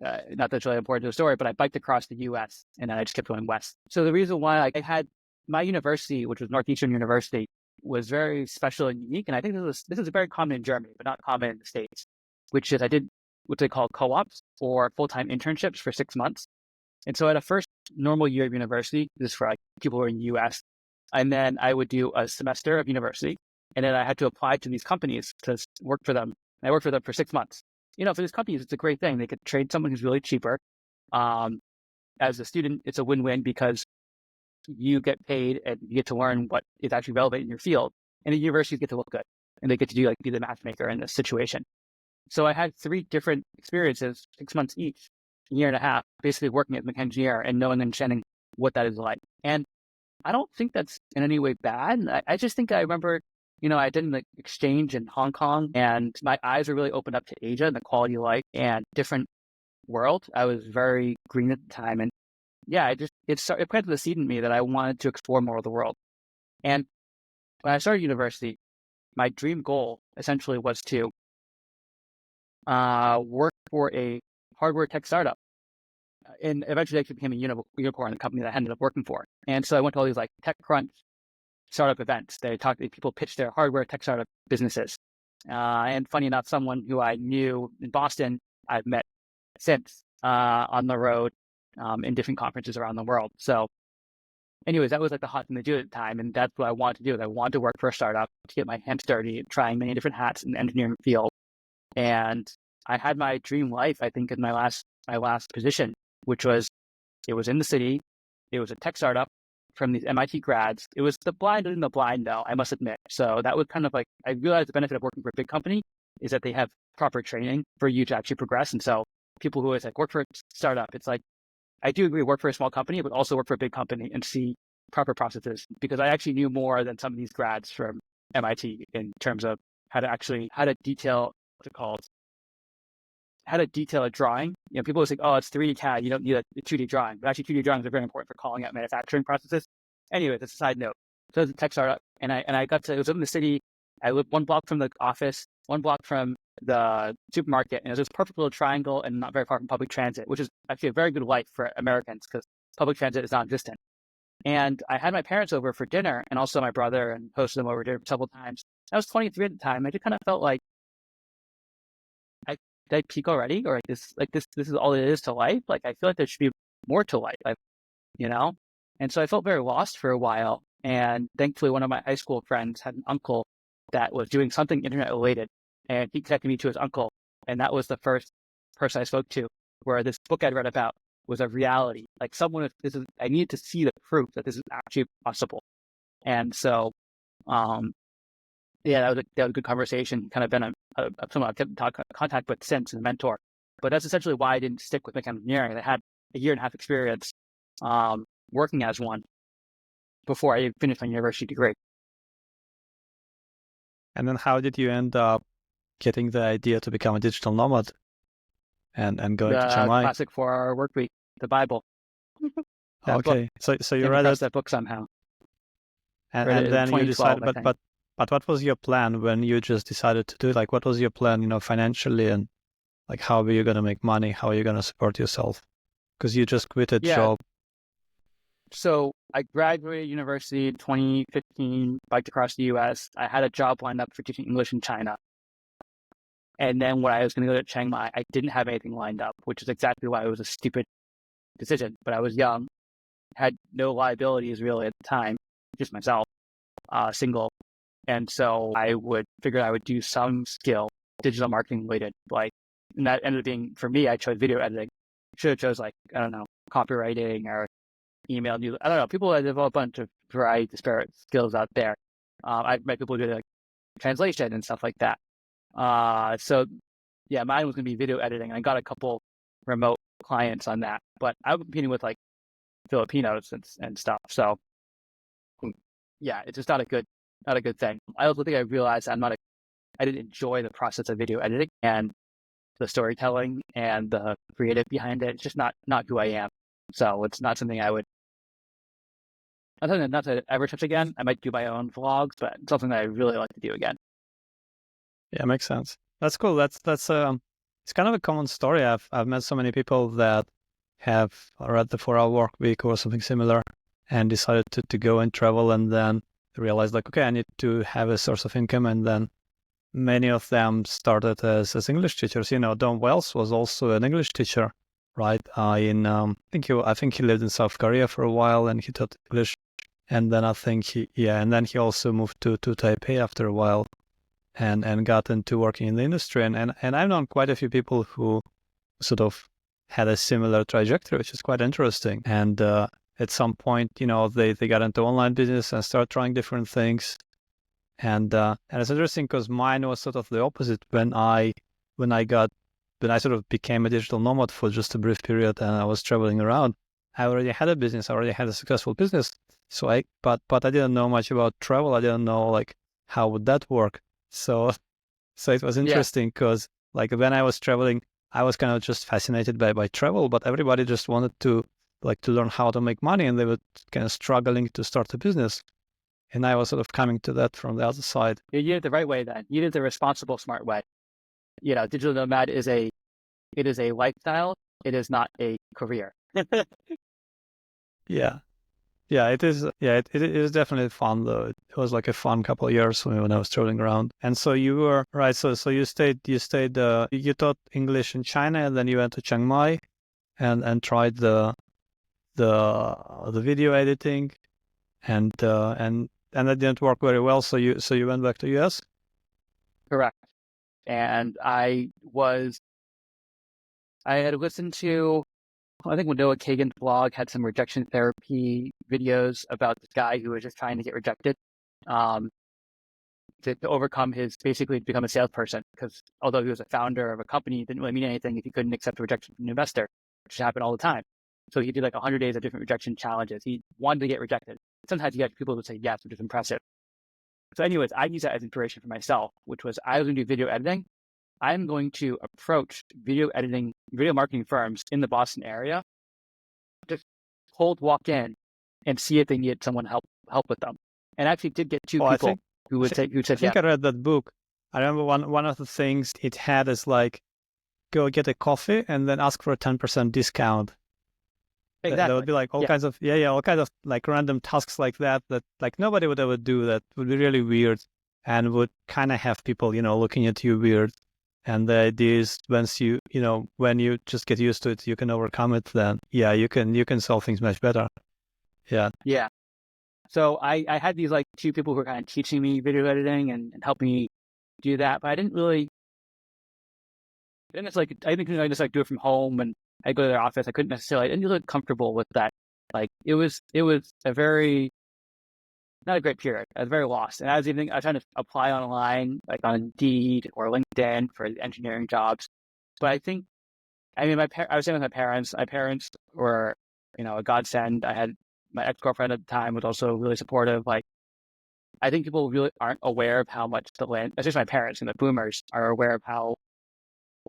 not that's really important to the story, but I biked across the U.S. and then I just kept going west. So the reason why I had my university, which was Northeastern University, was very special and unique, and I think this is very common in Germany, but not common in the States. Which is I did what they call co-ops or full-time internships for 6 months. And so at a first normal year of university, this is for like people who are in the US, and then I would do a semester of university, and then I had to apply to these companies to work for them. And I worked for them for 6 months. For these companies, it's a great thing. They could trade someone who's really cheaper. As a student, it's a win-win because you get paid and you get to learn what is actually relevant in your field. And the universities get to look good, and they get to be the matchmaker in this situation. So I had 3 different experiences, 6 months each, a year and a half, basically working as a mechanical engineer and knowing and understanding what that is like. And I don't think that's in any way bad. I just think I remember, I did an exchange in Hong Kong, and my eyes were really opened up to Asia and the quality of life and different world. I was very green at the time. And yeah, it planted the seed in me that I wanted to explore more of the world. And when I started university, my dream goal essentially was to work for a hardware tech startup. And eventually actually became a unicorn, the company that I ended up working for. And so I went to all these like TechCrunch startup events. People pitch their hardware tech startup businesses. And funny enough, someone who I knew in Boston, I've met since on the road in different conferences around the world. So anyways, that was like the hot thing to do at the time. And that's what I wanted to do. I wanted to work for a startup to get my hands dirty, trying many different hats in the engineering field. And I had my dream life, I think, in my last position, which was, it was in the city. It was a tech startup from these MIT grads. It was the blind leading the blind, though, I must admit. So that was kind of like, I realized the benefit of working for a big company is that they have proper training for you to actually progress. And so people who always like work for a startup, it's like, I do agree, work for a small company, but also work for a big company and see proper processes, because I actually knew more than some of these grads from MIT in terms of how to detail, what's it called? How to detail a drawing. People always think, oh, it's 3D CAD, you don't need a 2D drawing. But actually, 2D drawings are very important for calling out manufacturing processes. Anyway, that's a side note. So it's a tech startup, and I got to, it was in the city. I lived 1 block from the office, 1 block from the supermarket, and it was this perfect little triangle and not very far from public transit, which is actually a very good life for Americans because public transit is non-existent. And I had my parents over for dinner, and also my brother, and hosted them over dinner several times. I was 23 at the time. I just kind of felt like, did I peak already? Or this is all it is to life? Like, I feel like there should be more to life, you know? And so I felt very lost for a while. And thankfully, one of my high school friends had an uncle that was doing something internet related, and he connected me to his uncle. And that was the first person I spoke to where this book I'd read about was a reality. Like, I needed to see the proof that this is actually possible. And so, yeah, that was a good conversation. Kind of been someone I've kept in contact with since, and a mentor. But that's essentially why I didn't stick with mechanical engineering. I had a year and a half experience working as one before I finished my university degree. And then how did you end up getting the idea to become a digital nomad and going to Chiang The Mai? classic 4-hour work week, the Bible. Okay, so you Came read across it, that book somehow. and Read it in then you 2012, decided, I think. but what was your plan when you just decided to do it? Like, what was your plan, financially, and like how were you going to make money? How are you going to support yourself? Because you just quit a Yeah. job. So I graduated university in 2015, biked across the US. I had a job lined up for teaching English in China. And then when I was going to go to Chiang Mai, I didn't have anything lined up, which is exactly why it was a stupid decision. But I was young, had no liabilities really at the time, just myself, single. And so I figure I would do some skill, digital marketing related, and that ended up being, for me, I chose video editing. Should have chose I don't know, copywriting or email news. I don't know. People have a bunch of variety disparate skills out there. I've met people who do translation and stuff like that. So yeah, mine was going to be video editing. I got a couple remote clients on that, but I'm competing with like Filipinos and stuff. So yeah, it's just not a good thing. I also think I realized I didn't enjoy the process of video editing and the storytelling and the creative behind it. It's just not who I am. So it's not something I would, not to ever touch again. I might do my own vlogs, but it's something that I really like to do again. Yeah, makes sense. That's cool. That's it's kind of a common story. I've met so many people that have read the 4 Hour Work Week or something similar and decided to go and travel, and then realized like, okay, I need to have a source of income. And then many of them started as English teachers. Don Wells was also an English teacher, right? I think he lived in South Korea for a while and he taught English. And then I think he also moved to Taipei after a while and got into working in the industry. And I've known quite a few people who sort of had a similar trajectory, which is quite interesting. And at some point, they got into online business and started trying different things. And it's interesting because mine was sort of the opposite. When I sort of became a digital nomad for just a brief period and I was traveling around, I already had a business. I already had a successful business. So but I didn't know much about travel. I didn't know like how would that work. So it was interesting because like when I was traveling, I was kind of just fascinated by travel, but everybody just wanted to learn how to make money, and they were kind of struggling to start a business. And I was sort of coming to that from the other side. You did it the right way then. You did it the responsible, smart way. Digital nomad is a lifestyle. It is not a career. Yeah. Yeah, it is. Yeah, it is definitely fun though. It was like a fun couple of years when I was traveling around. And so you were right. So you taught English in China, and then you went to Chiang Mai, and tried the video editing, and that didn't work very well. So you went back to US. Correct. And I had listened to, I think when Noah Kagan's blog had some rejection therapy videos about this guy who was just trying to get rejected, to overcome basically to become a salesperson, because although he was a founder of a company, it didn't really mean anything if he couldn't accept a rejection from an investor, which happened all the time. So he did like 100 days of different rejection challenges. He wanted to get rejected. Sometimes you get people who say yes, which is impressive. So anyways, I use that as inspiration for myself, which was I was going to do video editing. I'm going to approach video marketing firms in the Boston area, just cold walk in and see if they needed someone help with them. And I actually did get two people who said I think I read that book. I remember one of the things it had is like, go get a coffee and then ask for a 10% discount. Exactly. There would be like all kinds of like random tasks like that like nobody would ever do. That would be really weird and would kind of have people looking at you weird. And the idea is when you just get used to it, you can overcome it. Then you can solve things much better. Yeah. So I had these like two people who were kind of teaching me video editing and helping me do that, but I didn't just like, I think I just like do it from home and I go to their office. I didn't look comfortable with that. Like it was a very, not a great period. I was very lost. And I was trying to apply online, like on Indeed or LinkedIn for engineering jobs. But I was staying with my parents. My parents were, a godsend. I had my ex-girlfriend at the time was also really supportive. Like, I think people really aren't aware of how much especially my parents and the boomers are aware of how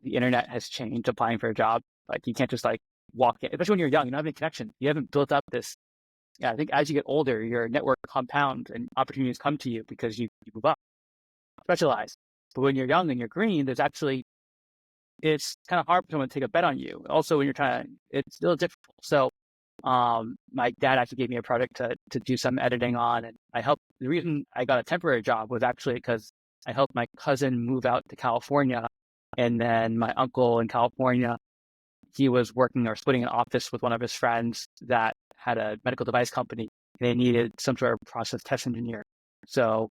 the internet has changed applying for a job. Like you can't just like walk in, especially when you're young, you don't have any connection. You haven't built up this. Yeah, I think as you get older, your network compounds and opportunities come to you because you move up, specialize. But when you're young and you're green, it's kind of hard for someone to take a bet on you. Also, when it's still difficult. So, my dad actually gave me a project to do some editing on, and the reason I got a temporary job was actually because I helped my cousin move out to California, and then my uncle in California, he was working or splitting an office with one of his friends that had a medical device company. They needed some sort of process test engineer. So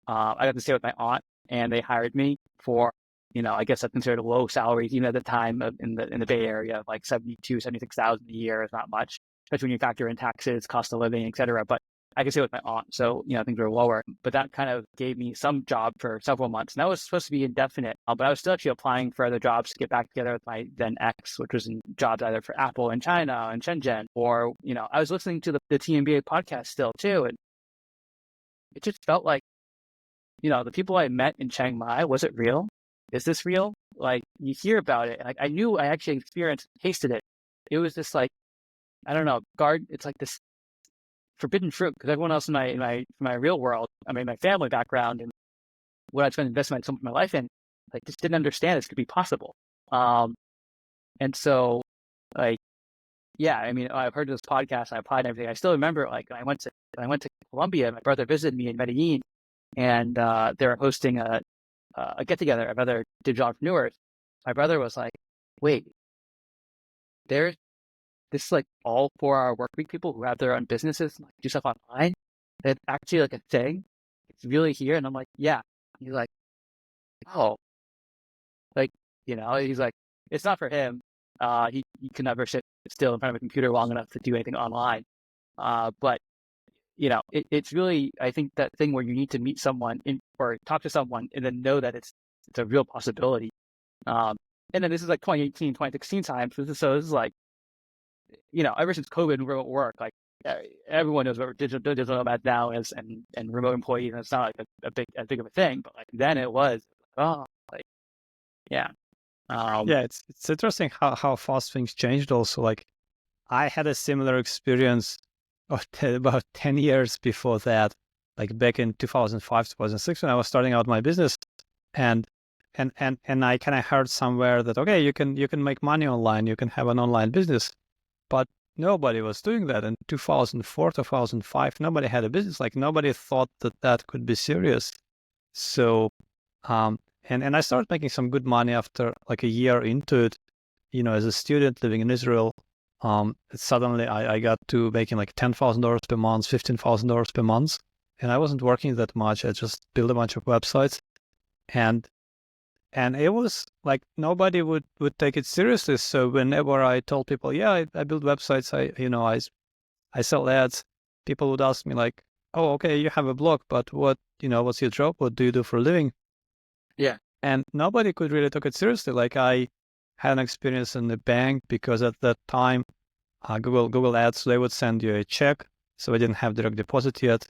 I got to stay with my aunt, and they hired me for, I guess that's considered low salaries, even at the time in the Bay Area, like $72,000-$76,000 a year is not much, especially when you factor in taxes, cost of living, et cetera. But I could stay with my aunt, so things were lower. but that kind of gave me some job for several months. And that was supposed to be indefinite, but I was still actually applying for other jobs to get back together with my then ex, which was in jobs either for Apple in China and Shenzhen, or, I was listening to the TMBA podcast still too. And it just felt like, the people I met in Chiang Mai, was it real? Is this real? Like, you hear about it. Like, I knew I actually experienced, tasted it. It was just like, I don't know, it's like this forbidden fruit, because everyone else in my real world, my family background and what I'd spent investing some of my life in, like, just didn't understand this could be possible. And so, like, yeah, I've heard this podcast, I applied and everything. I still remember, like, I went to Colombia. My brother visited me in Medellin, and they were hosting a get together of other digital entrepreneurs. My brother was like, "Wait, there's this like all 4-hour work week people who have their own businesses and like do stuff online. It's actually like a thing. It's really here." And I'm like, "Yeah." He's like, "Oh, like he's like, it's not for him. He can never sit still in front of a computer long enough to do anything online. But it's really, I think, that thing where you need to meet someone or talk to someone and then know that it's a real possibility. And then this is like 2018, 2016 times. So this is like, ever since COVID and remote work, like everyone knows what digital nomad now is, and remote employees. And it's not like as big of a thing, but like then it was, yeah. Yeah, it's interesting how fast things changed also. Like, I had a similar experience about 10 years before that, like back in 2005, 2006, when I was starting out my business. And I kind of heard somewhere that, okay, you can make money online, you can have an online business. But nobody was doing that. In 2004, 2005, nobody had a business. Like, nobody thought that could be serious. So, and I started making some good money after like a year into it, as a student living in Israel. Suddenly I got to making like $10,000 per month, $15,000 per month. And I wasn't working that much. I just built a bunch of websites, and it was like nobody would take it seriously. So whenever I told people, yeah, I build websites, I sell ads, people would ask me like, oh, okay, you have a blog, but what's your job? What do you do for a living? Yeah. And nobody could really take it seriously. Like, I had an experience in the bank, because at that time, Google Ads, they would send you a check. So I didn't have direct deposit yet.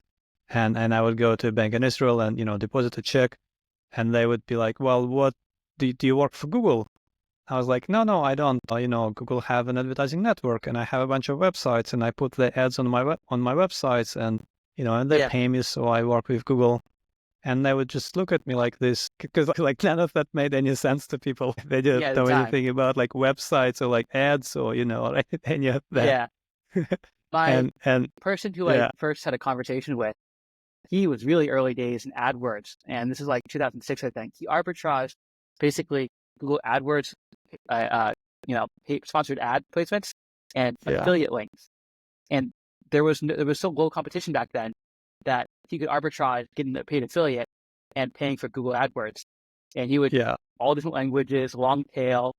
And I would go to a bank in Israel and, deposit a check. And they would be like, well, what do you work for Google? I was like, no, I don't. Google have an advertising network, and I have a bunch of websites, and I put the ads on my websites, and and they pay me, so I work with Google. And they would just look at me like this, because like none of that made any sense to people. They didn't know anything about like websites or like ads or or any of that. Yeah. My and person who I first had a conversation with, he was really early days in AdWords, and this is like 2006, I think. He arbitraged basically Google AdWords, sponsored ad placements and affiliate links. And there was so low competition back then that he could arbitrage getting a paid affiliate and paying for Google AdWords. And he would all different languages, long tail,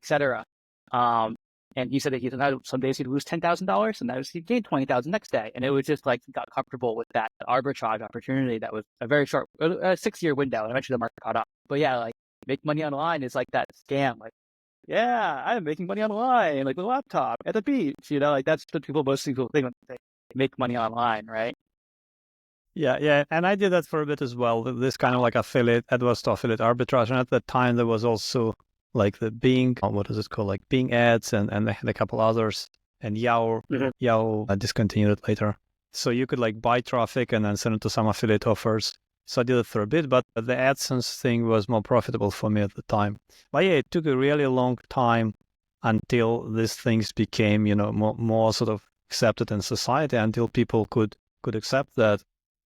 etc. And he said that some days he'd lose $10,000, and he'd gain $20,000 next day. And it was just like he got comfortable with that arbitrage opportunity that was a very short, 6-year window, and eventually the market caught up. But yeah, like, make money online is like that scam. Like, yeah, I'm making money online, like with a laptop at the beach. Like that's what most people think when they make money online, right? Yeah, and I did that for a bit as well. This kind of like affiliate arbitrage, and at that time there was also like the Bing, what is it called, like Bing ads, and they had a couple others, and Yahoo discontinued it later. So you could like buy traffic and then send it to some affiliate offers. So I did it for a bit, but the AdSense thing was more profitable for me at the time. But yeah, it took a really long time until these things became, more sort of accepted in society, until people could accept that.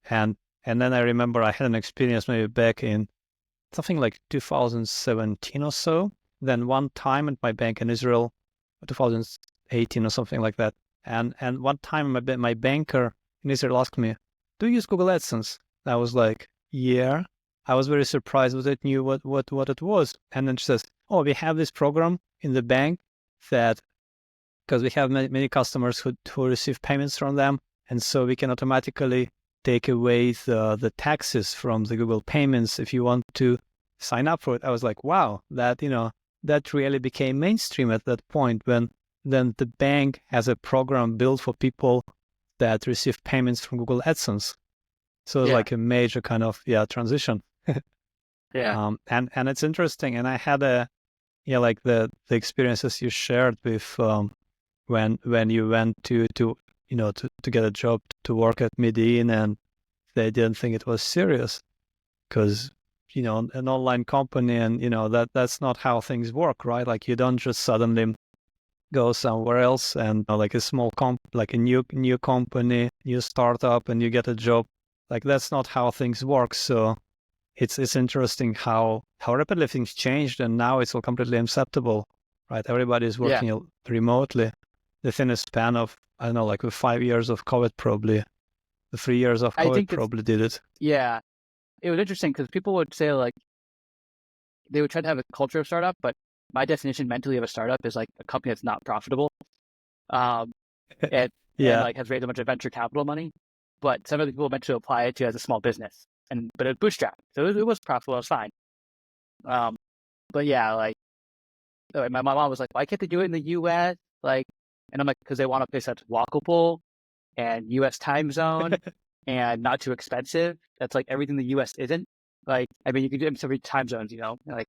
And then I remember I had an experience maybe back in something like 2017 or so. Then one time at my bank in Israel, 2018 or something like that. And one time my banker in Israel asked me, do you use Google AdSense? I was like, yeah. I was very surprised that it knew what it was. And then she says, oh, we have this program in the bank that, because we have many customers who receive payments from them, and so we can automatically take away the taxes from the Google payments if you want to sign up for it. I was like, wow, that, that really became mainstream at that point when then the bank has a program built for people that receive payments from Google AdSense. So it's like a major kind of, transition. Yeah. And it's interesting. And I had like the experiences you shared with, when you went to get a job to work at Medellin, and they didn't think it was serious because an online company, and that's not how things work, right? Like you don't just suddenly go somewhere else and like a small like a new company, new startup, and you get a job. Like that's not how things work. So it's interesting how rapidly things changed, and now it's all completely acceptable, right? Everybody is working remotely within a span of, I don't know, like with 5 years of COVID, probably the 3 years of COVID probably did it. Yeah, it was interesting because people would say like they would try to have a culture of startup, but my definition mentally of a startup is like a company that's not profitable, and like has raised a bunch of venture capital money, but some of the people meant to apply it to as a small business, but it bootstrapped, so it was profitable, it was fine. But yeah, like my mom was like, why can't they do it in the U.S.? Like, and I'm like, because they want a place that's walkable and U.S. time zone and not too expensive. That's like everything the U.S. isn't. Like, I mean, you can do it in several time zones, like.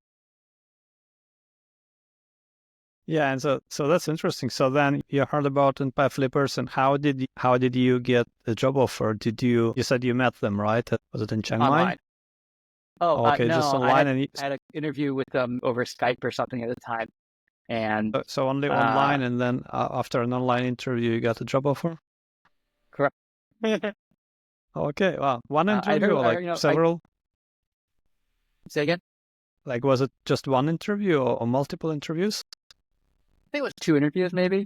Yeah, and so that's interesting. So then you heard about Empire Flippers, and how did you get the job offer? You said you met them, right? Was it in Chiang Mai? Online. Oh, okay, no, just online. I had an interview with them over Skype or something at the time. And so only online, and then after an online interview, you got a job offer? Correct. Okay, wow. One interview or like several? Say again? Like, was it just one interview or multiple interviews? I think it was 2 interviews, maybe.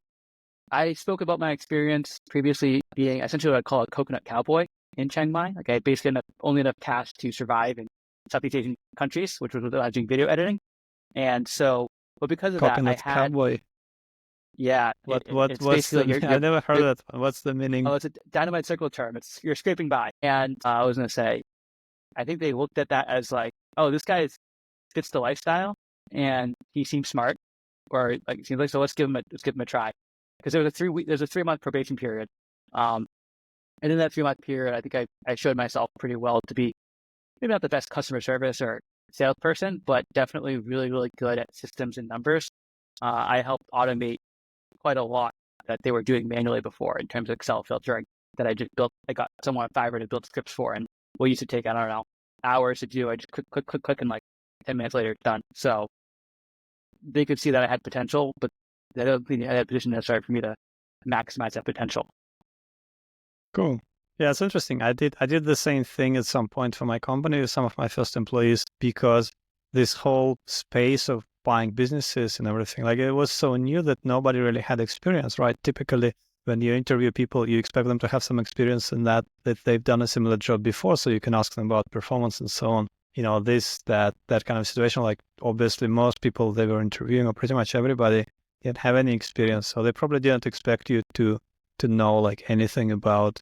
I spoke about my experience previously being essentially what I call a coconut cowboy in Chiang Mai. Like I basically only enough cash to survive in Southeast Asian countries, which was without doing video editing. And so, but because of coconut that, I had cowboy. Yeah, what's basically the? I never heard of that. What's the meaning? Oh, it's a dynamite circle term. You're scraping by. And I was gonna say, I think they looked at that as like, oh, this guy fits the lifestyle, and he seems smart, or like it seems like, so let's give him a try. Because there's a 3-month probation period, and in that 3-month period, I think I showed myself pretty well to be maybe not the best customer service or salesperson, but definitely really, really good at systems and numbers. I helped automate quite a lot that they were doing manually before in terms of Excel filtering that I just built. I got someone on Fiverr to build scripts for, and what used to take, I don't know, hours to do, I just click, and like 10 minutes later, done. So they could see that I had potential, but I don't think they had a position necessary for me to maximize that potential. Cool. Yeah, it's interesting. I did the same thing at some point for my company with some of my first employees, because this whole space of buying businesses and everything, like it was so new that nobody really had experience, right? Typically, when you interview people, you expect them to have some experience in that they've done a similar job before, so you can ask them about performance and so on. That kind of situation, like obviously most people they were interviewing, or pretty much everybody, didn't have any experience, so they probably didn't expect you to know like anything about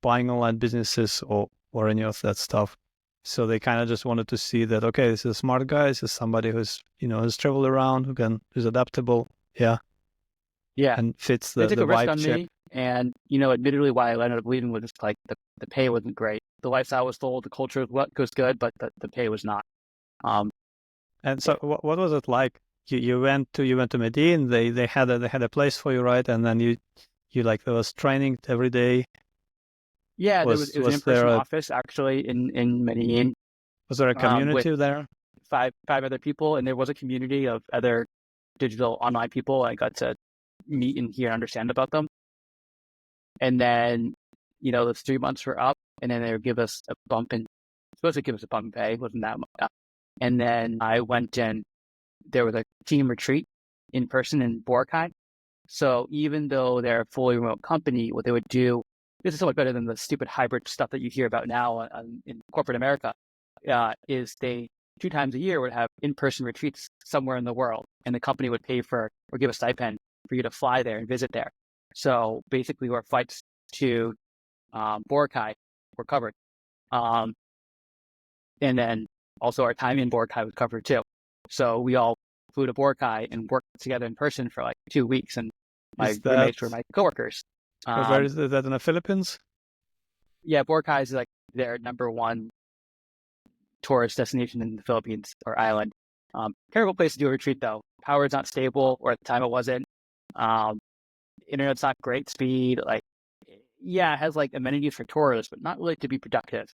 buying online businesses or any of that stuff. So they kind of just wanted to see that, okay, this is a smart guy, this is somebody who's traveled around, who's adaptable, and fits the they took a risk on check. me, and admittedly, why I ended up leaving was just like the pay wasn't great. The lifestyle was full, the culture was good, but the pay was not. And so, what was it like? You went to Medellin. They had a place for you, right? And then you like, there was training every day. Yeah, it was an in-person office actually in Medellin. Was there a community there? Five other people, and there was a community of other digital online people I got to meet and hear and understand about them. And then, those 3 months were up, and then they would give us a bump in, supposed to give us a bump in pay, wasn't that much. And then I went and there was a team retreat in person in Boracay. So even though they're a fully remote company, what they would do, this is so much better than the stupid hybrid stuff that you hear about now in corporate America, is they 2 times a year would have in-person retreats somewhere in the world, and the company would pay for or give a stipend for you to fly there and visit there. So basically, our flights to Boracay were covered. And then also our time in Boracay was covered too. So we all flew to Boracay and worked together in person for like 2 weeks. And my roommates were my coworkers. Where is that, in the Philippines? Yeah, Boracay is like their number one tourist destination in the Philippines or island. Terrible place to do a retreat though. Power is not stable, or at the time it wasn't. Internet's not great speed. Like, yeah, it has like amenities for tourists, but not really to be productive.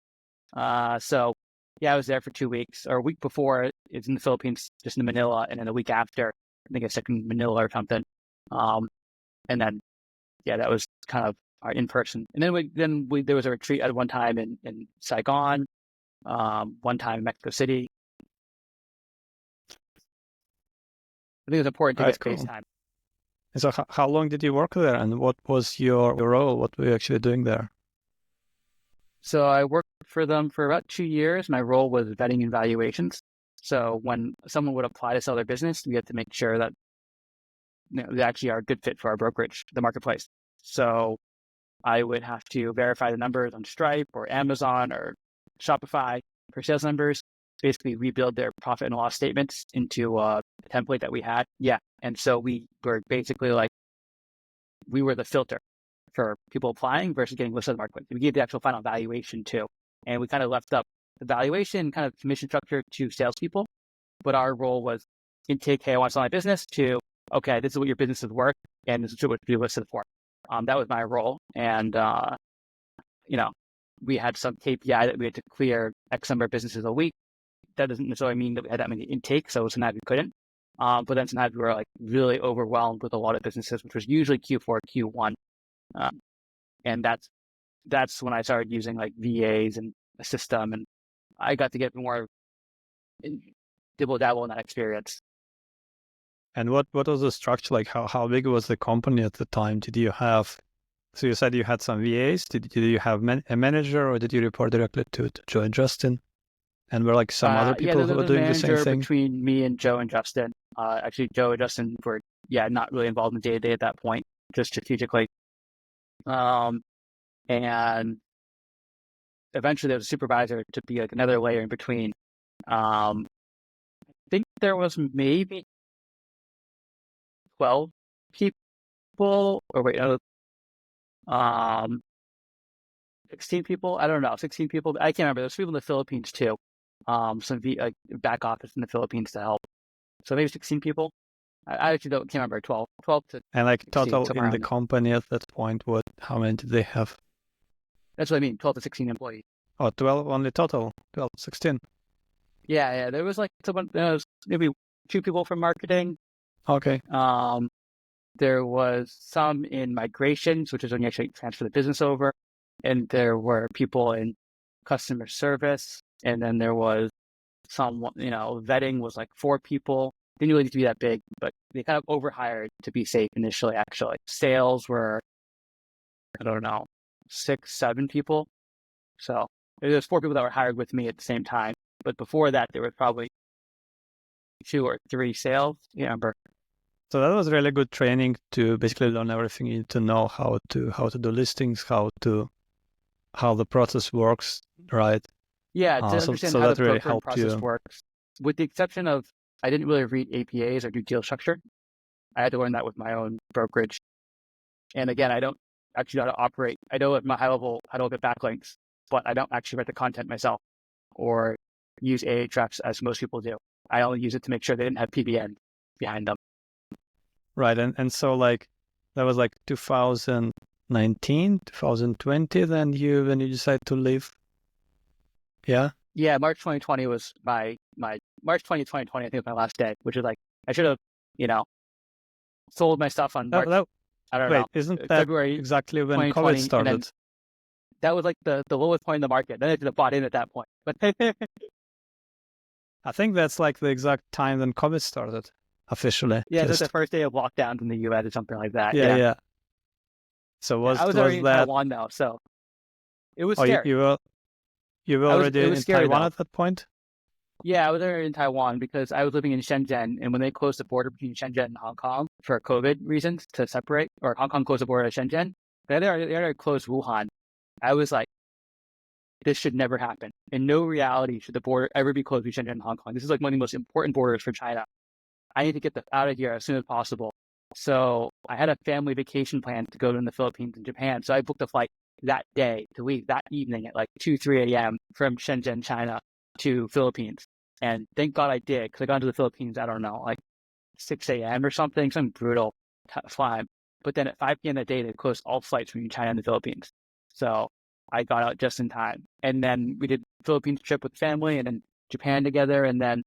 So yeah, I was there for 2 weeks, or a week before it's in the Philippines, just in Manila, and then a week after, I think it's like in Manila or something. And then, yeah, that was kind of our in person. And then there was a retreat at one time in Saigon, one time in Mexico City. I think it was important to get face time. And so how long did you work there, and what was your role? What were you actually doing there? So I worked for them for about 2 years. My role was vetting and valuations. So when someone would apply to sell their business, we had to make sure that they actually are a good fit for our brokerage, the marketplace. So I would have to verify the numbers on Stripe or Amazon or Shopify for sales numbers, basically rebuild their profit and loss statements into a template that we had. Yeah. And so we were basically like, we were the filter for people applying versus getting listed on the marketplace. We gave the actual final valuation too. And we kind of left up the valuation kind of commission structure to salespeople. But our role was intake, hey, I want to sell my business, to, okay, this is what your business is worth, and this is what you're listed for. That was my role. And, we had some KPI that we had to clear X number of businesses a week. That doesn't necessarily mean that we had that many intakes, so sometimes we couldn't. But then sometimes we were like really overwhelmed with a lot of businesses, which was usually Q4, Q1. And that's when I started using like VAs and a system, and I got to get more dibble dabble in that experience. And what was the structure like? How big was the company at the time? Did you have? So you said you had some VAs. Did you have a manager, or did you report directly to Joe and Justin? And were like some other people who were doing the same thing? Between me and Joe and Justin. Actually, Joe and Justin were not really involved in the day-to-day at that point, just strategically. And eventually there was a supervisor to be like another layer in between. I think there was maybe 12 people, or wait, 16 people. I don't know, 16 people. I can't remember. There's people in the Philippines too. Some back office in the Philippines to help. So maybe 16 people. I actually can't remember. 12 to. And like total in the company at that point, how many did they have? That's what I mean. 12 to 16 employees. Oh, 12 only total. 12, 16. Yeah. There was like maybe 2 people from marketing. Okay. There was some in migrations, which is when you actually transfer the business over. And there were people in customer service. And then there was some, vetting was like 4 people. Didn't really need to be that big, but they kind of overhired to be safe initially, actually. Sales were, 6, 7 people. So there's 4 people that were hired with me at the same time. But before that, there was probably 2 or 3 sales. You remember? So that was really good training to basically learn everything you need to know, how to do listings, how the process works, right? Yeah, to understand how the really broker process works. With the exception of, I didn't really read APAs or do deal structure. I had to learn that with my own brokerage. And again, I don't actually know how to operate. I know at my high level how to look at backlinks, but I don't actually write the content myself or use Ahrefs as most people do. I only use it to make sure they didn't have PBN behind them. Right. And so like that was like 2019, 2020, then when you decided to leave. Yeah. Yeah, March 2020 was my March 2020, I think was my last day, which is like, I should have, sold my stuff on March. I don't know. Isn't that February exactly when COVID started? That was like the lowest point in the market. Then I should have bought in at that point. But I think that's like the exact time when COVID started officially. Yeah, it was the first day of lockdowns in the US or something like that. Yeah. So I was already in Taiwan though, so it was scary. You were already in Taiwan at that point? Yeah, I was already in Taiwan because I was living in Shenzhen, and when they closed the border between Shenzhen and Hong Kong for COVID reasons to separate, or Hong Kong closed the border to Shenzhen, they already closed Wuhan. I was like this should never happen. In no reality should the border ever be closed between Shenzhen and Hong Kong. This is like one of the most important borders for China. I need to get out of here as soon as possible. So I had a family vacation plan to go to the Philippines and Japan. So I booked a flight that day to leave that evening at like 2, 3 a.m. from Shenzhen, China to Philippines. And thank God I did, because I got into the Philippines, I don't know, like 6 a.m. or something brutal flying. But then at 5 p.m. that day, they closed all flights between China and the Philippines. So I got out just in time. And then we did Philippines trip with family and then Japan together. And then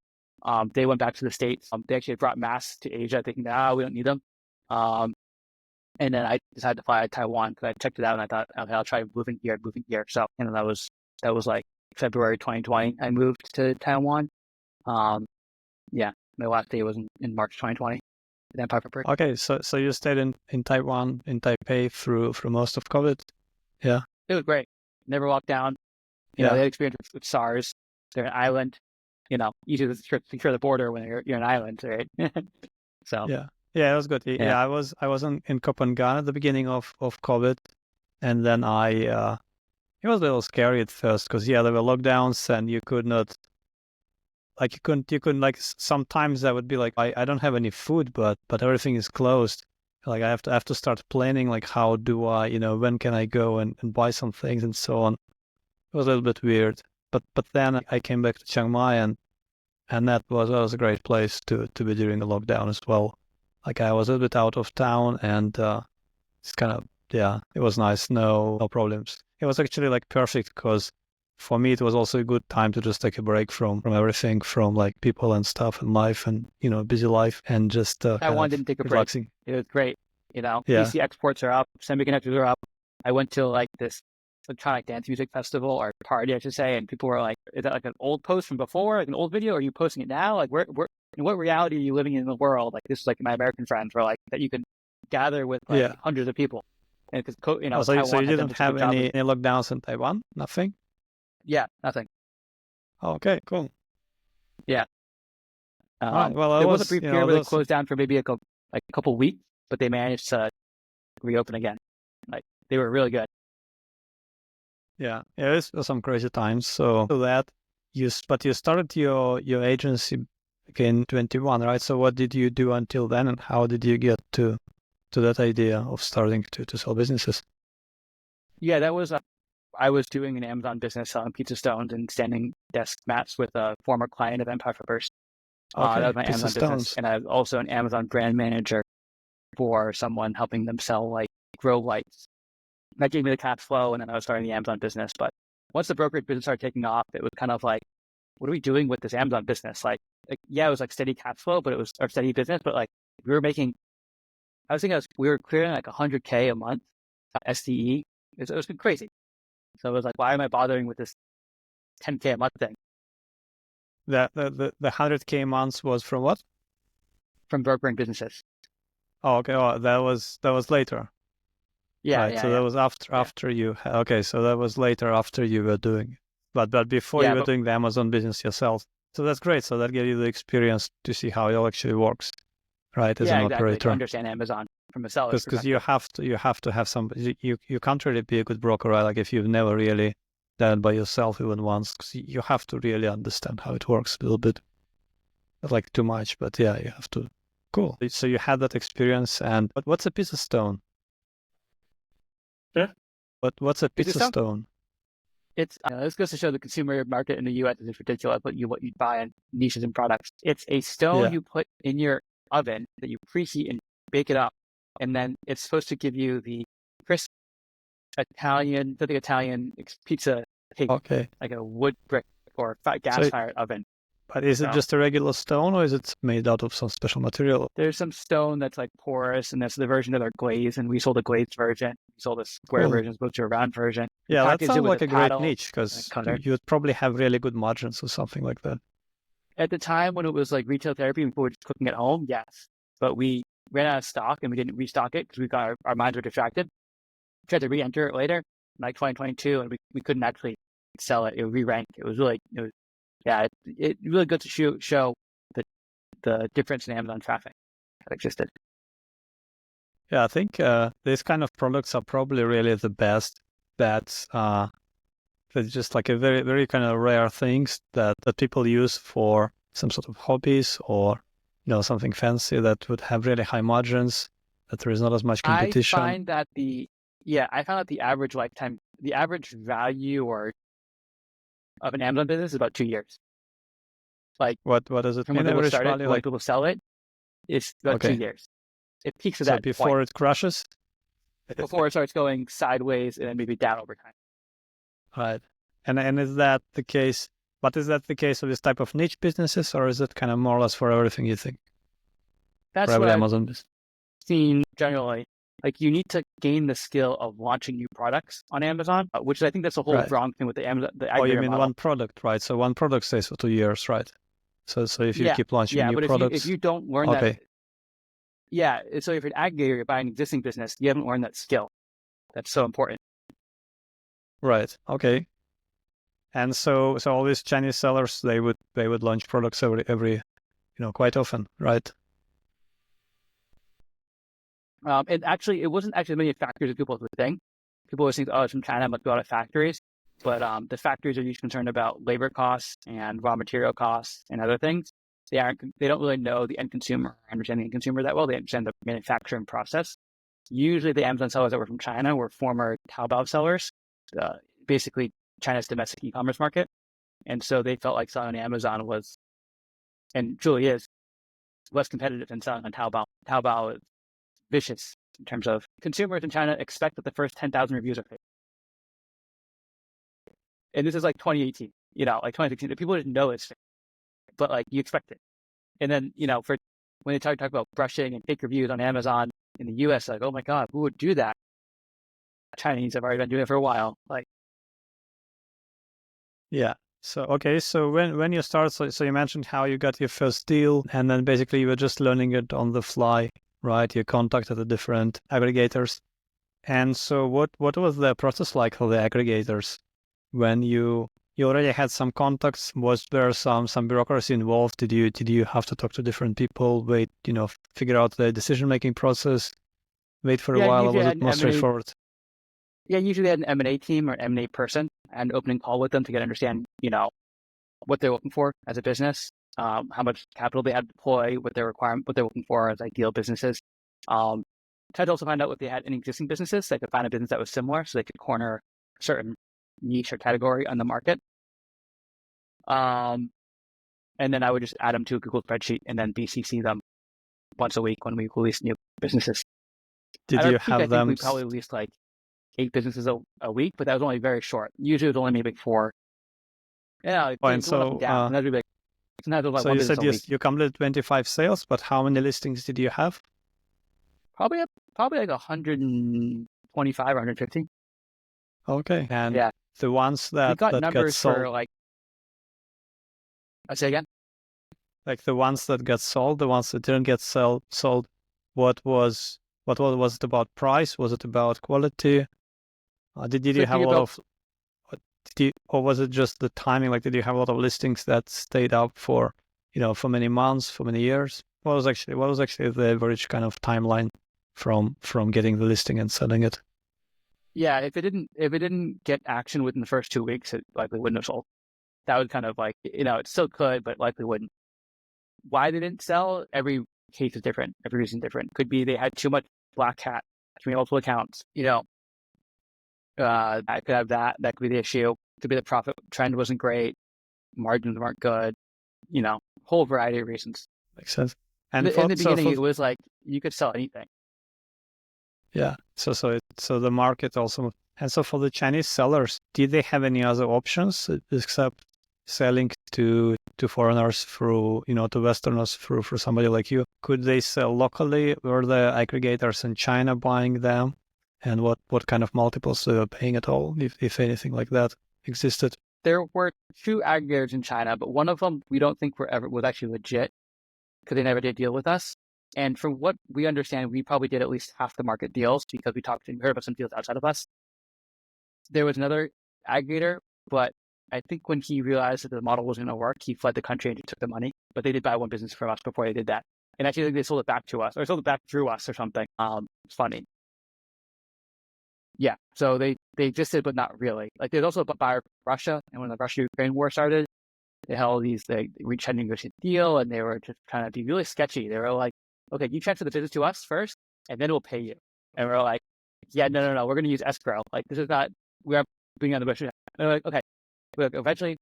they went back to the States. They actually brought masks to Asia thinking that, we don't need them. And then I decided to fly to Taiwan because I checked it out and I thought, okay, I'll try moving here. So, that was like February 2020. I moved to Taiwan. My last day was in March 2020. Then Empire Flipper. Okay, so you stayed in Taiwan, in Taipei through most of COVID. Yeah. It was great. Never walked down. They had experience with SARS. They're an island. Easy to secure the border when you're an island, right? So yeah, it was good. Yeah, I was in Copenhagen at the beginning of COVID, and then it was a little scary at first because there were lockdowns and you could not, like, you couldn't like, sometimes I would be like, I don't have any food, but everything is closed. Like I have to start planning, like, how do I, when can I go and buy some things and so on. It was a little bit weird, but then I came back to Chiang Mai and that was a great place to be during the lockdown as well. Like I was a little bit out of town and it's kind of, it was nice. No problems. It was actually like perfect because for me, it was also a good time to just take a break from everything, from like people and stuff and life and, busy life, and just Taiwan didn't take a relaxing. Break. It was great. PC exports are up, semiconductors are up. I went to like this electronic dance music festival or party, I should say, and people were like, is that like an old post from before, like an old video? Or are you posting it now? Like where in what reality are you living in the world? Like this is like my American friends were like that you can gather with like hundreds of people. And because so you didn't have any lockdowns in Taiwan? Nothing? Yeah, nothing. Oh, okay, cool. Yeah. Well, there was a brief period where they closed down for maybe a couple weeks, but they managed to reopen again. Like they were really good. Yeah, it was some crazy times. So that you started your agency in 21, right? So what did you do until then, and how did you get to that idea of starting to sell businesses? Yeah, that was I was doing an Amazon business selling pizza stones and standing desk mats with a former client of Empire Flippers. Okay, that was my Amazon business, and I was also an Amazon brand manager for someone, helping them sell like grow lights. That gave me the cash flow, and then I was starting the Amazon business. But once the brokerage business started taking off, it was kind of like, what are we doing with this Amazon business? Like it was like steady cash flow, but it was our steady business. But like we were making, we were clearing like $100K a month SDE. It was been crazy. So it was like, why am I bothering with this 10K a month thing? The 100K months was from what? From brokering businesses. Oh, okay. Oh, that was later. Yeah. Right. So that was after you. Okay. So that was later after you were doing, but before you were doing the Amazon business yourself. So that's great. So that gave you the experience to see how it all actually works, right? As an operator, to understand Amazon from a seller's because you have to have some. You can't really be a good broker, right? Like if you've never really done it by yourself even once, because you have to really understand how it works a little bit. Not like too much, but you have to. Cool. So you had that experience, and what's a pizza stone? Yeah. What's a pizza stone? It's this goes to show the consumer market in the U.S. is ridiculous. What you buy in niches and products. It's a stone you put in your oven that you preheat and bake it up, and then it's supposed to give you the crisp Italian pizza cake, like a wood brick or gas-fired oven. But is it just a regular stone, or is it made out of some special material? There's some stone that's like porous, and that's the version that are glazed, and we sold a glazed version. We sold a square version as opposed to a round version. Yeah, that sounds like a great niche, because you would probably have really good margins or something like that. At the time when it was like retail therapy and people were just cooking at home, yes. But we ran out of stock and we didn't restock it because we got our minds were distracted. We tried to re-enter it later, like 2022, and we couldn't actually sell it. It would re-rank. It was really really good to show the difference in Amazon traffic that existed. Yeah, I think these kind of products are probably really the best bets It's just like a very, very kind of rare things that people use for some sort of hobbies or, something fancy that would have really high margins, that there is not as much competition. I found that the average lifetime, the average value of an Amazon business is about 2 years. Like, what does it from mean? when people Average start it, value, like people sell it, it's about 2 years. It peaks at so that before point. it crashes? Before it starts going sideways and then maybe down over time. Right. And is that the case? But is that the case for this type of niche businesses, or is it kind of more or less for everything, you think? That's for every what Amazon business? I've seen generally. Like, you need to gain the skill of launching new products on Amazon, which I think that's the whole wrong thing with the Amazon, the aggregator Oh, you mean model. one product, right? So one product stays for 2 years, right? So if you keep launching new products, if you don't learn that, so if you're an aggregator, you're buying an existing business, you haven't learned that skill. That's so important. Right. Okay. And so all these Chinese sellers, they would launch products every quite often, right? It wasn't actually many factories that people would think. People would think, oh, it's from China, must be a lot of factories. But the factories are usually concerned about labor costs and raw material costs and other things. They don't really know the end consumer, or understand the end consumer that well. They understand the manufacturing process. Usually the Amazon sellers that were from China were former Taobao sellers, basically China's domestic e-commerce market. And so they felt like selling on Amazon was, and truly is, less competitive than selling on Taobao. Taobao is vicious in terms of consumers in China expect that the first 10,000 reviews are fake. And this is like 2018, like 2016. People didn't know it's fake, but like you expect it. And then, for when they talk about brushing and fake reviews on Amazon in the US, like, oh my God, who would do that? Chinese have already been doing it for a while. Like, yeah. So, okay. So when you start, so you mentioned how you got your first deal, and then basically you were just learning it on the fly, right? You contacted the different aggregators. And so what was the process like for the aggregators when you already had some contacts? Was there some bureaucracy involved? Did you have to talk to different people, wait, figure out the decision-making process, wait for a while, or was it more straightforward? Yeah, usually they had an M&A team or M&A person and an opening call with them to understand, what they're looking for as a business, how much capital they had to deploy, what they're looking for as ideal businesses. Tried to also find out if they had any existing businesses. They could find a business that was similar, so they could corner a certain niche or category on the market. And then I would just add them to a Google spreadsheet and then BCC them once a week when we release new businesses. Did you have them? I think we probably released like 8 businesses a week, but that was only very short. Usually it was only maybe 4. Yeah, and so so you said you completed 25 sales, but how many listings did you have? Probably like 125 or 150. Okay, and the ones that got got numbers sold, for like, I say again, like the ones that got sold, the ones that didn't get sold. What was it about price? Was it about quality? Did you have a lot of? Or was it just the timing? Like, did you have a lot of listings that stayed up for for many months, for many years? What was actually the average kind of timeline from getting the listing and selling it? Yeah, if it didn't get action within the first 2 weeks, it likely wouldn't have sold. That would kind of like, it still could, but likely wouldn't. Why they didn't sell? Every case is different. Every reason is different. Could be they had too much black hat, too many multiple accounts. I could have that. That could be the issue. Could be the profit trend wasn't great, margins weren't good. Whole variety of reasons. Makes sense. And in the beginning, it was like you could sell anything. Yeah. So the market also. And so for the Chinese sellers, did they have any other options except selling to foreigners through, to Westerners through somebody like you? Could they sell locally? Were the aggregators in China buying them? And what kind of multiples they were paying at all, if anything like that existed? There were 2 aggregators in China, but one of them we don't think was actually legit because they never did deal with us. And from what we understand, we probably did at least half the market deals because we heard about some deals outside of us. There was another aggregator, but I think when he realized that the model wasn't going to work, he fled the country and took the money. But they did buy one business from us before they did that. And actually, I think they sold it back to us, or sold it back through us or something. It's funny. Yeah, so they they existed, but not really. Like there's also a buyer from Russia, and when the Russia-Ukraine war started, they held these, they reached a negotiated deal, and they were just trying to be really sketchy. They were like, okay, you transfer the business to us first, and then we'll pay you. And we're like, yeah, no, we're going to use escrow. Like this is not, we are being on the Russia. And they're like, okay, look, eventually,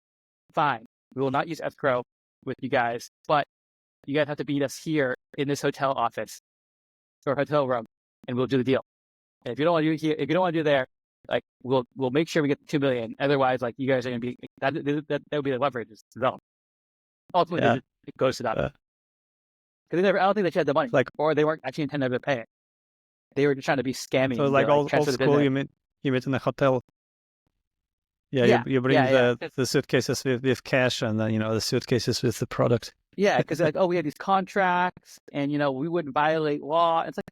fine, we will not use escrow with you guys, but you guys have to meet us here in this hotel office or hotel room, and we'll do the deal. And if you don't want to do it here, if you don't want to do it there, like we'll make sure we get the $2 million. Otherwise, like you guys are gonna be that would be the leverage. It's zone. Ultimately, it goes to that because I don't think they had the money, like, or they weren't actually intended to pay it. They were just trying to be scamming. So like old school, you meet in a hotel. Yeah, you bring the suitcases with cash, and then the suitcases with the product. Yeah, because like, oh, we had these contracts, and we wouldn't violate law. It's like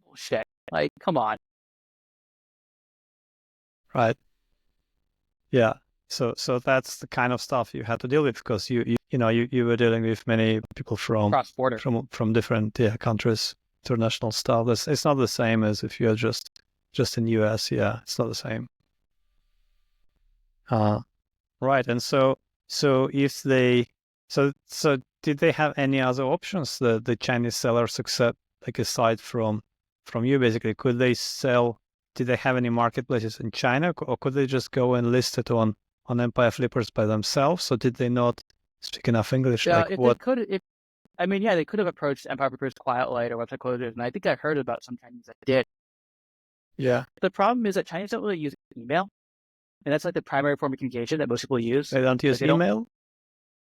bullshit. Like, come on. Right. Yeah. So that's the kind of stuff you had to deal with because you were dealing with many people from cross border from different countries, international stuff. It's not the same as if you're just in US. Yeah, it's not the same. Right. And so if they so did they have any other options, the Chinese sellers, except like aside from you basically? Could they sell? Did they have any marketplaces in China, or could they just go and list it on Empire Flippers by themselves? Or did they not speak enough English? Yeah, they could have approached Empire Flippers quietly or website closers, and I think I heard about some Chinese that did. Yeah. The problem is that Chinese don't really use email, and that's like the primary form of communication that most people use. They don't use email?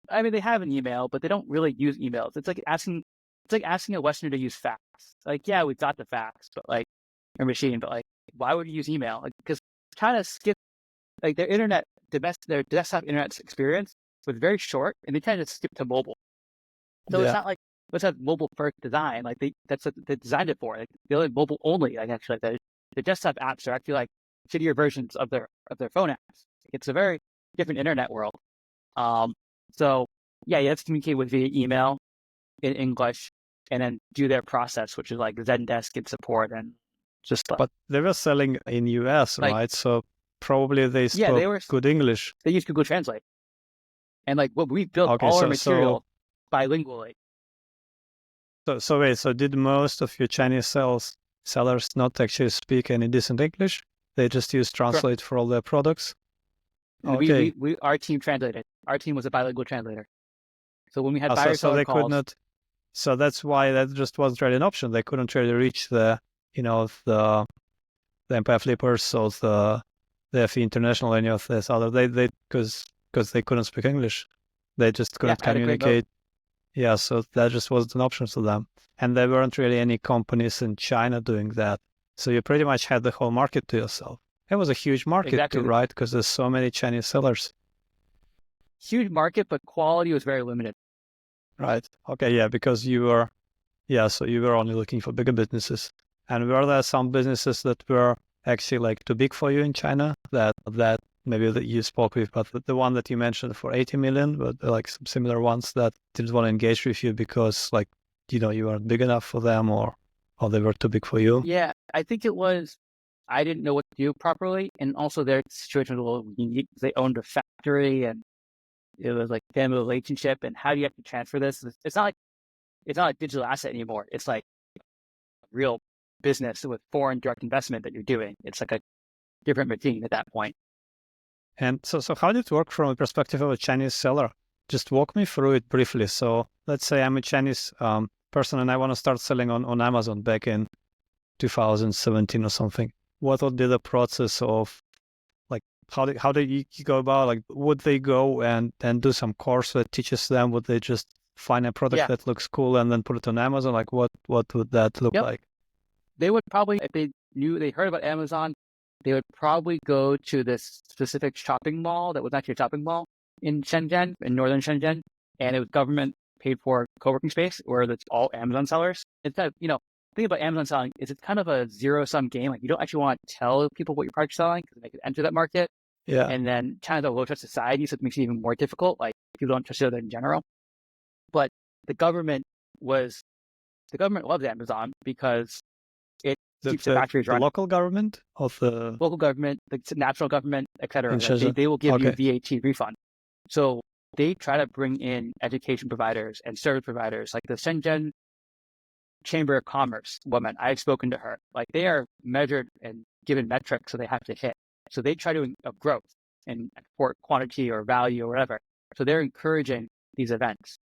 I mean, they have an email, but they don't really use emails. It's like asking a Westerner to use fax. Like, yeah, we've got the fax, but like, or machine, but like, why would you use email? Like, because China skipped like their their desktop internet experience was very short, and they kind of skip to mobile. So it's not like let's have mobile first design. Like that's what they designed it for. Like they only mobile only. Like actually, the desktop apps are actually like shittier versions of their phone apps. It's a very different internet world. So yeah, you have to communicate with via email in English, and then do their process, which is like Zendesk and support and just stuff. But they were selling in US, like, right? So probably they spoke good English. They used Google Translate. And like what we built all our material bilingually. So did most of your Chinese sellers not actually speak any decent English? They just use Translate for all their products? Okay. Our team translated. Our team was a bilingual translator. So when we had buyer seller calls, could not. So that's why that just wasn't really an option. They couldn't really reach the Empire Flippers or the FE International, any of this other. They because they couldn't speak English. They just couldn't communicate. Yeah, so that just wasn't an option for them. And there weren't really any companies in China doing that. So you pretty much had the whole market to yourself. It was a huge market too, right? Because there's so many Chinese sellers. Huge market, but quality was very limited. Right. Okay. Yeah. Because so you were only looking for bigger businesses. And were there some businesses that were actually like too big for you in China that maybe that you spoke with, but the one that you mentioned for 80 million, but like some similar ones that didn't want to engage with you because like, you weren't big enough for them or they were too big for you? Yeah. I think it was, I didn't know what to do properly. And also their situation was a little unique. They owned a factory and it was like family relationship, and how do you have to transfer this? It's not like digital asset anymore. It's like real business with foreign direct investment that you're doing. It's like a different machine at that point. And so how did it work from the perspective of a Chinese seller? Just walk me through it briefly. So let's say I'm a Chinese person and I want to start selling on Amazon back in 2017 or something. What would be the process of how do you go about? Like, would they go and do some course that teaches them? Would they just find a product that looks cool and then put it on Amazon? Like, what would that look like? They would probably, if they heard about Amazon, they would probably go to this specific shopping mall that was actually a shopping mall in Shenzhen, in northern Shenzhen, and it was government paid for co-working space where it's all Amazon sellers. It's kind of, the thing about Amazon selling is it's kind of a zero-sum game. Like, you don't actually want to tell people what your product's selling because they could enter that market. Yeah. And then China's a low-trust society, so it makes it even more difficult. Like, people don't trust each other in general. But the government loves Amazon because it keeps the factories the running. local government of the Local government, the national government, etc. in Shenzhen? They will give you Okay. VAT refund. So they try to bring in education providers and service providers, like the Shenzhen Chamber of Commerce woman. I've spoken to her. Like, they are measured and given metrics, so they have to hit. So they try to growth and export quantity or value or whatever. So they're encouraging these events.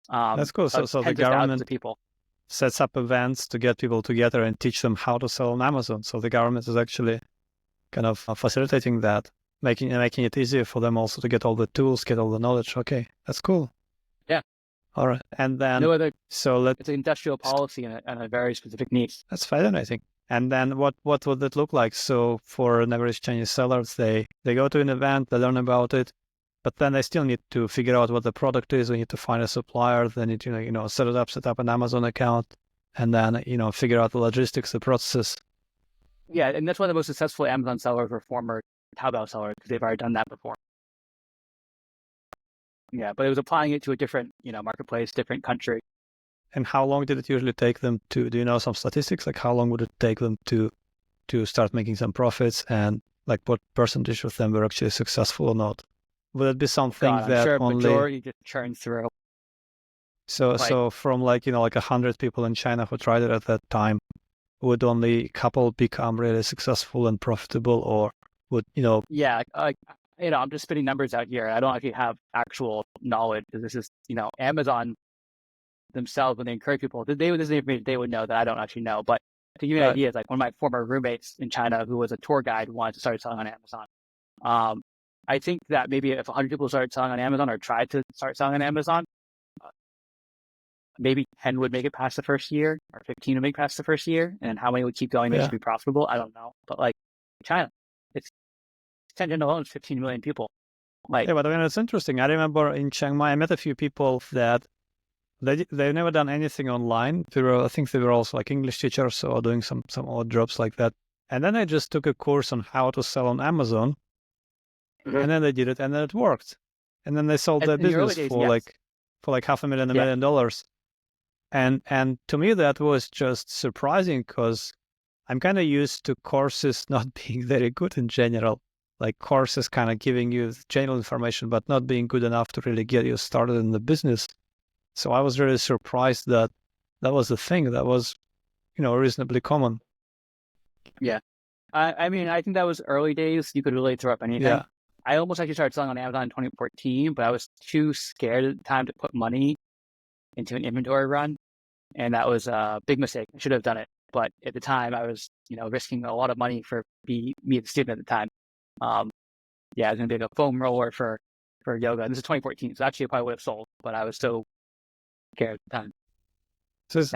That's cool. So the Tens of thousands of government people. sets up events to get people together and teach them how to sell on Amazon. So the government is actually kind of facilitating that, making it easier for them also to get all the tools, get all the knowledge. Okay, that's cool. Yeah. All right, and then No other. so It's an industrial policy and a very specific needs. that's fascinating. And then what would it look like? So for an average Chinese sellers, they go to an event, they learn about it, but then they still need to figure out what the product is. They need to find a supplier. They need to set up an Amazon account, and then figure out the logistics, the process. Yeah, and that's why the most successful Amazon sellers were former Taobao sellers, because they've already done that before. Yeah, but it was applying it to a different, marketplace, different country. And how long did it usually take them to? Do you know some statistics? Like how long would it take them to start making some profits, and like what percentage of them were actually successful or not? Would it be something I'm that sure only majority just churns through? so from like 100 people in China who tried it at that time, would only a couple become really successful and profitable, or would Yeah, I'm just spitting numbers out here. I don't actually have actual knowledge, because this is, Amazon themselves, when they encourage people, this is information they would know that I don't actually know. But to give you an idea, it's like one of my former roommates in China, who was a tour guide, wanted to start selling on Amazon. I think that maybe if 100 people started selling on Amazon or tried to start selling on Amazon, maybe 10 would make it past the first year, or 15 would make it past the first year. And how many would keep going, to be profitable? I don't know. But like China, it's Shenzhen alone is 15 million people. But it's interesting. I remember in Chiang Mai, I met a few people that they've never done anything online. I think they were also like English teachers or doing some odd jobs like that. And then they just took a course on how to sell on Amazon, and then they did it, and then it worked. And then they sold their business for like $500,000, $1 million. And to me, that was just surprising, because I'm kind of used to courses not being very good in general. Like courses kind of giving you general information, but not being good enough to really get you started in the business. So I was really surprised that was the thing that was, reasonably common. Yeah. I mean, I think that was early days. You could really throw up anything. Yeah. I almost actually started selling on Amazon in 2014, but I was too scared at the time to put money into an inventory run. And that was a big mistake. I should have done it. But at the time, I was, risking a lot of money for me as a student at the time. I was going to be a foam roller for yoga. And this is 2014. So actually, I probably would have sold, but I was so scared at the time. So it's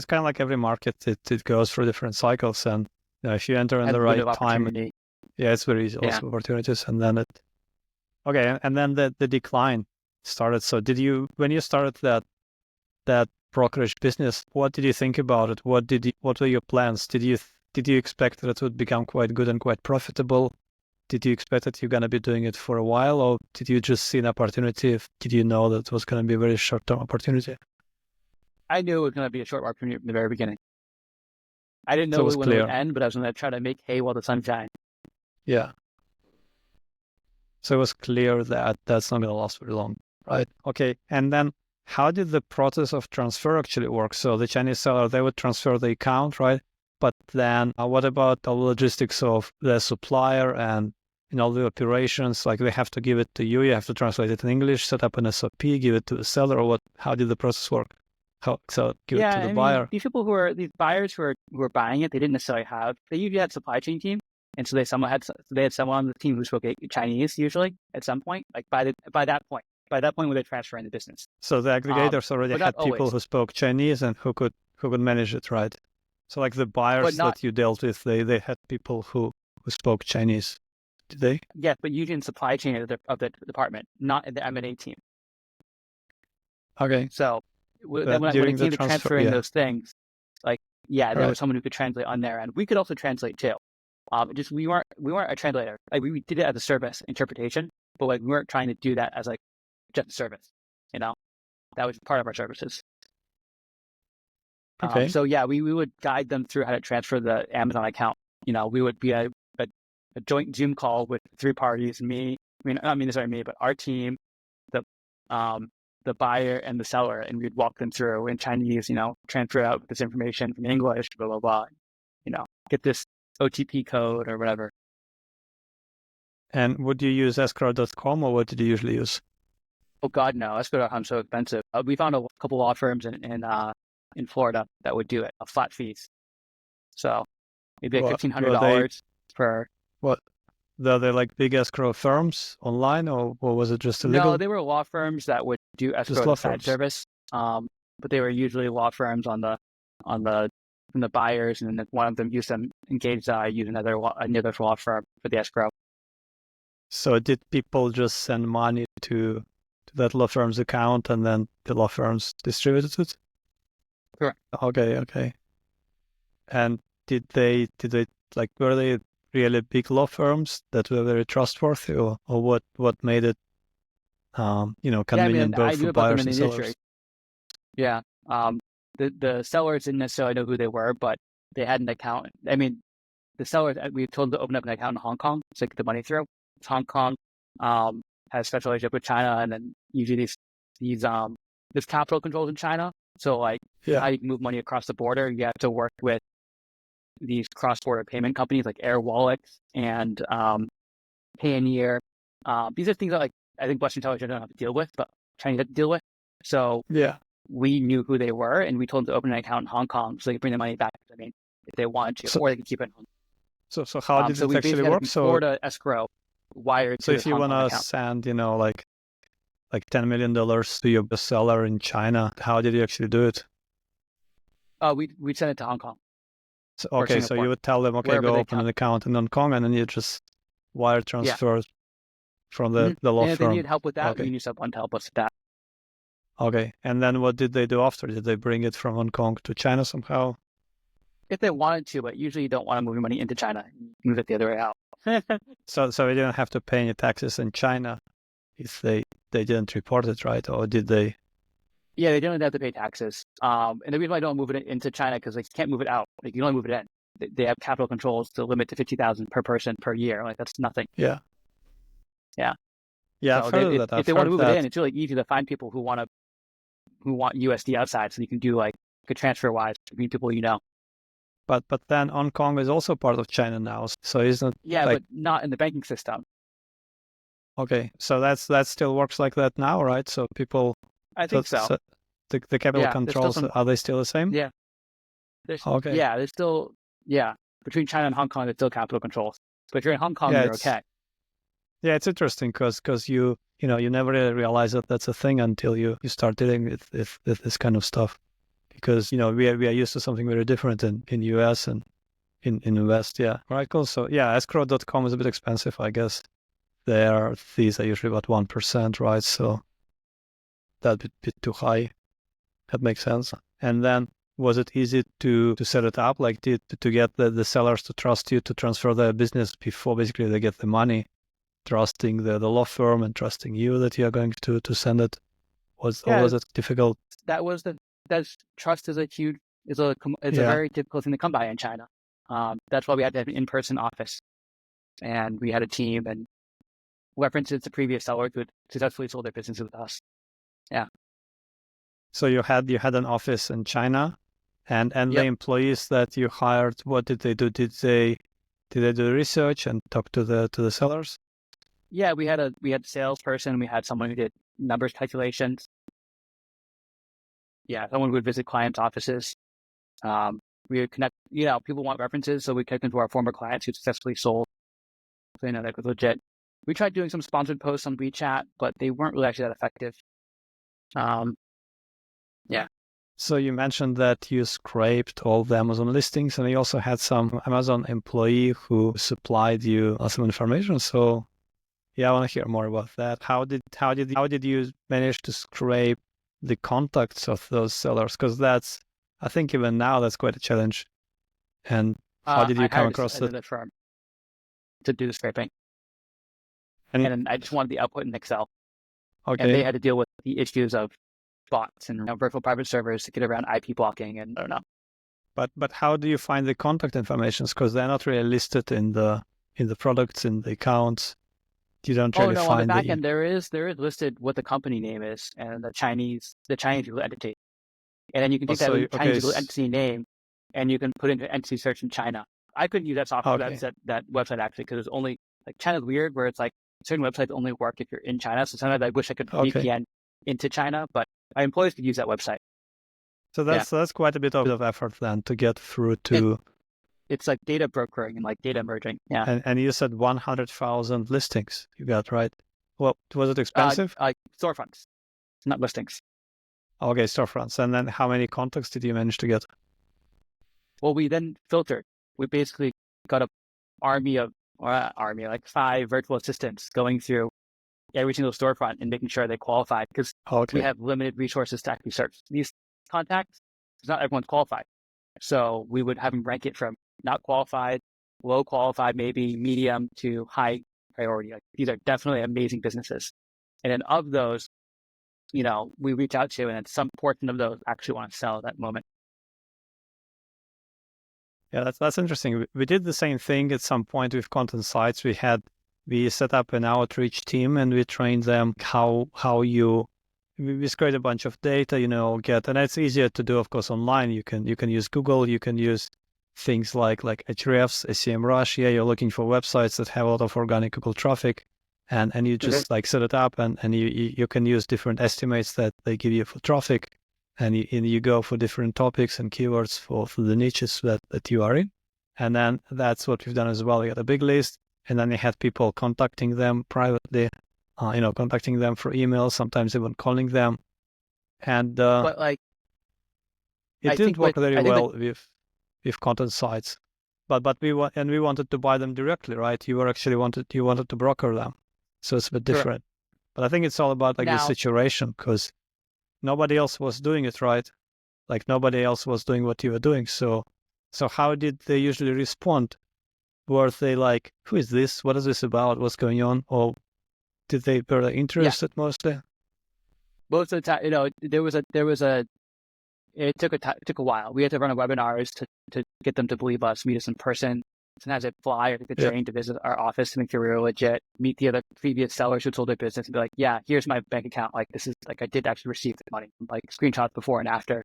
kind of like every market. It goes through different cycles. And if you enter in the right time, it's very easy. Also opportunities. And then and then the decline started. So when you started that brokerage business, what did you think about it? What were your plans? Did you expect that it would become quite good and quite profitable? Did you expect that you're going to be doing it for a while, or did you just see an opportunity? Did you know that it was going to be a very short-term opportunity? I knew it was going to be a short opportunity from the very beginning. I didn't know when it would end, but I was going to try to make hay while the sun shines. Yeah. So it was clear that that's not going to last very long, right? Okay. And then how did the process of transfer actually work? So the Chinese seller, they would transfer the account, right? But then what about the logistics of the supplier and all the operations? Like they have to give it to you, you have to translate it in English, set up an SOP, give it to the seller, or what? How did the process work? Give it to the buyer? These buyers who are buying it, they didn't necessarily they usually had a supply chain team. And so they had someone on the team who spoke Chinese usually at some point, like by that point when they're transferring the business. So the aggregators already had people who spoke Chinese and who could manage it, right? So like the buyers that you dealt with, they had people who spoke Chinese, did they? Yeah, but usually in supply chain of the department, not in the M&A team. Okay. So when it came to transferring those things, there was someone who could translate on their end. We could also translate too. We weren't a translator. Like we did it as a service interpretation, but like we weren't trying to do that as like just a service. That was part of our services. Okay. So yeah, we would guide them through how to transfer the Amazon account. We would be a joint Zoom call with 3 parties, but our team, the the buyer and the seller, and we'd walk them through in Chinese, transfer out this information from English, blah, blah, blah, get this OTP code or whatever. And would you use escrow.com or what did you usually use? Oh God, no, escrow.com is so expensive. We found a couple law firms in Florida that would do it, a flat fees. So it'd be like $1,500 per. What? Are they like big escrow firms online or was it just illegal? No, they were law firms that would do escrow as a side service. But they were usually law firms from the buyers, and then one of them used another law firm for the escrow. So did people just send money to that law firm's account and then the law firms distributed it? Correct. Okay. And did they were they really big law firms that were very trustworthy, or what made it convenient both for buyers and sellers? Yeah. The sellers didn't necessarily know who they were, but they had an account. The sellers, we told them to open up an account in Hong Kong to get the money through. Hong Kong has a special relationship with China, and then usually there's capital controls in China. So how you can move money across the border, you have to work with these cross-border payment companies like Air Wallets and Payoneer. These are things that I think Western television don't have to deal with, but Chinese have to deal with. So we knew who they were, and we told them to open an account in Hong Kong so they could bring the money back. If they wanted to, or they could keep it in Hong Kong. So how did it actually work? So Florida escrow wired. So if you want to send, like $10 million to your seller in China, how did you actually do it? We'd send it to Hong Kong. So you would tell them, okay, go open an account in Hong Kong, and then you just wire transfer from the law firm. And if they needed help with that, we knew someone to help us with that. Okay, and then what did they do after? Did they bring it from Hong Kong to China somehow? If they wanted to, but usually you don't want to move your money into China. Move it the other way out. So they didn't have to pay any taxes in China if they didn't report it, right? Or did they? Yeah, they didn't have to pay taxes. And the reason why I don't move it into China, because you can't move it out. You can only move it in. They have capital controls to limit to $50,000 per person per year. That's nothing. Yeah. So I've heard of that. If they want to move it in, it's really easy to find people who want USD outside, so you can do a transfer wise between people you know. But then Hong Kong is also part of China now, so isn't? Yeah, but not in the banking system. Okay, so that still works like that now, right? So people. I think so. The capital controls, are they still the same? Yeah. Okay. Yeah, there's still between China and Hong Kong, there's still capital controls. But if you're in Hong Kong, you're okay. Yeah, it's interesting because you never really realize that that's a thing until you start dealing with this kind of stuff. Because we are used to something very different in US and in the West. Yeah. Right. Cool. So escrow.com is a bit expensive, I guess. Their fees are usually about 1%, right? So that's a bit too high. That makes sense. And then was it easy to set it up? To get the sellers to trust you to transfer their business before basically they get the money, trusting the law firm and trusting you that you are going to send it? Was it difficult? Trust is a very difficult thing to come by in China. That's why we had to have an in-person office, and we had a team and references to previous sellers who had successfully sold their businesses with us. Yeah. So you had an office in China, and the employees that you hired, what did they do? Did they do research and talk to the sellers? Yeah, we had a salesperson. We had someone who did numbers calculations. Yeah, someone who would visit clients' offices. We would connect. People want references, so we connect them to our former clients who successfully sold. So that was legit. We tried doing some sponsored posts on WeChat, but they weren't really actually that effective. Yeah. So you mentioned that you scraped all the Amazon listings, and you also had some Amazon employee who supplied you some information. So, I want to hear more about that. How did you manage to scrape the contacts of those sellers? Because I think even now that's quite a challenge. And how did you come across that? Firm to do the scraping, and I just wanted the output in Excel. Okay. And they had to deal with the issues of bots and virtual private servers to get around IP blocking, and I don't know. But how do you find the contact information? Because they're not really listed in the products, in the accounts. You don't Oh really no, on the find back end there is listed what the company name is and the Chinese legal entity. And then you can take that Chinese legal entity name and you can put into entity search in China. I couldn't use that software, that website actually, because it's only like China's weird where it's like certain websites only work if you're in China. So sometimes I wish I could VPN into China, but my employees could use that website. So that's quite a bit of effort then to get through to. It's like data brokering and like data merging. Yeah. And you said 100,000 listings you got, right? Well, was it expensive? Storefronts, not listings. Okay, storefronts. And then how many contacts did you manage to get? Well, we then filtered. We basically got like 5 virtual assistants going through every single storefront and making sure they qualified, because we have limited resources to actually search these contacts. Not everyone's qualified. So we would have them rank it from not qualified, low qualified, maybe medium to high priority. Like, these are definitely amazing businesses. And then of those, we reach out to, and then some portion of those actually want to sell at that moment. Yeah, that's interesting. We did the same thing at some point with content sites. We set up an outreach team and we trained them we scrape a bunch of data, and it's easier to do, of course, online. You can use Google, you can use things like Ahrefs, SEMrush. Yeah, you're looking for websites that have a lot of organic Google traffic, and you just set it up, and you can use different estimates that they give you for traffic, and you go for different topics and keywords for the niches that you are in. And then that's what we've done as well. We got a big list, and then we had people contacting them privately, contacting them for email, sometimes even calling them. And but it didn't work very well with content sites. But we wanted to buy them directly, right? You wanted to broker them. So it's a bit different. But I think it's all about the saturation, because nobody else was doing it, right? Like, nobody else was doing what you were doing. So how did they usually respond? Were they like, who is this? What is this about? What's going on? Or were they interested mostly? Most of the time, it took a while. We had to run webinars to get them to believe us, meet us in person. Sometimes they'd fly or take a train to visit our office to make sure we were legit, meet the other previous sellers who sold their business and be like, yeah, here's my bank account. Like, this is I did actually receive the money, like screenshots before and after.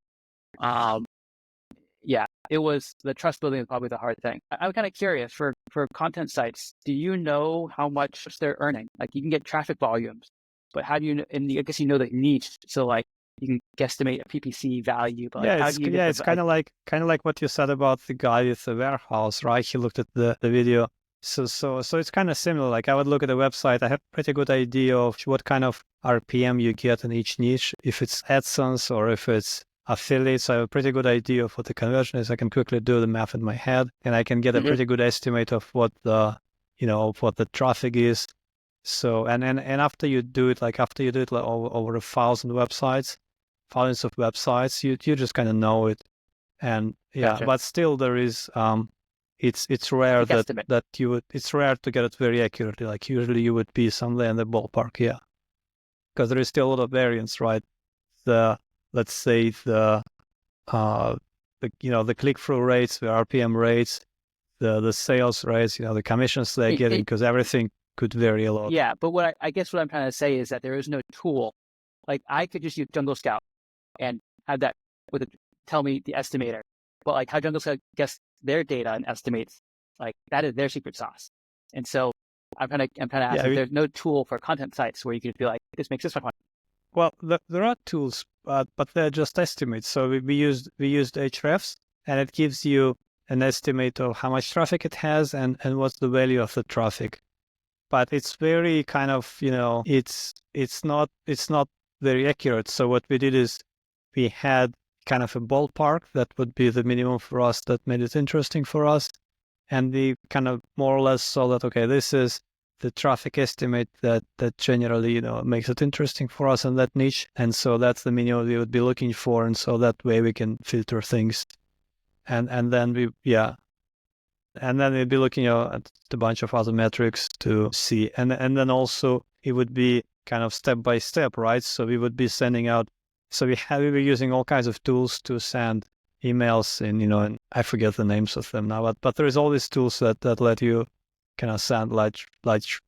It was the trust building is probably the hard thing. I'm kind of curious for content sites. Do you know how much they're earning? Like, you can get traffic volumes, but how do you know? And I guess the niche, so you can guesstimate a PPC value. But it's kind of like what you said about the guy with the warehouse, right? He looked at the video. So it's kind of similar. Like, I would look at the website. I have a pretty good idea of what kind of RPM you get in each niche. If it's AdSense or if it's affiliates, I have a pretty good idea of what the conversion is. I can quickly do the math in my head, and I can get a pretty good estimate of what the traffic is. So and after you do it over 1,000 websites, thousands of websites, you just kind of know it. And but still there is it's rare it's rare to get it very accurately. Like, usually you would be somewhere in the ballpark, because there is still a lot of variance, right? Let's say the click-through rates, the RPM rates, the sales rates, the commissions they're getting, because everything could vary a lot. Yeah, but what I'm trying to say is that there is no tool. Like, I could just use Jungle Scout and have that tell me the estimator. But like, how Jungle Scout gets their data and estimates, like, that is their secret sauce. And so I'm kind of asking, there's no tool for content sites where you could be like, this makes this much money. Well, there are tools, but they're just estimates. So we used Ahrefs, and it gives you an estimate of how much traffic it has and what's the value of the traffic. But it's very kind of, it's not very accurate. So what we did is we had kind of a ballpark that would be the minimum for us that made it interesting for us. And we kind of more or less saw that, okay, this is the traffic estimate that generally, makes it interesting for us in that niche. And so that's the minimum we would be looking for. And so that way we can filter things. And then and then we'd be looking at a bunch of other metrics to see. And then also it would be kind of step by step, right? So we would be sending out, we were using all kinds of tools to send emails and I forget the names of them now, but there is all these tools that let you kind of send large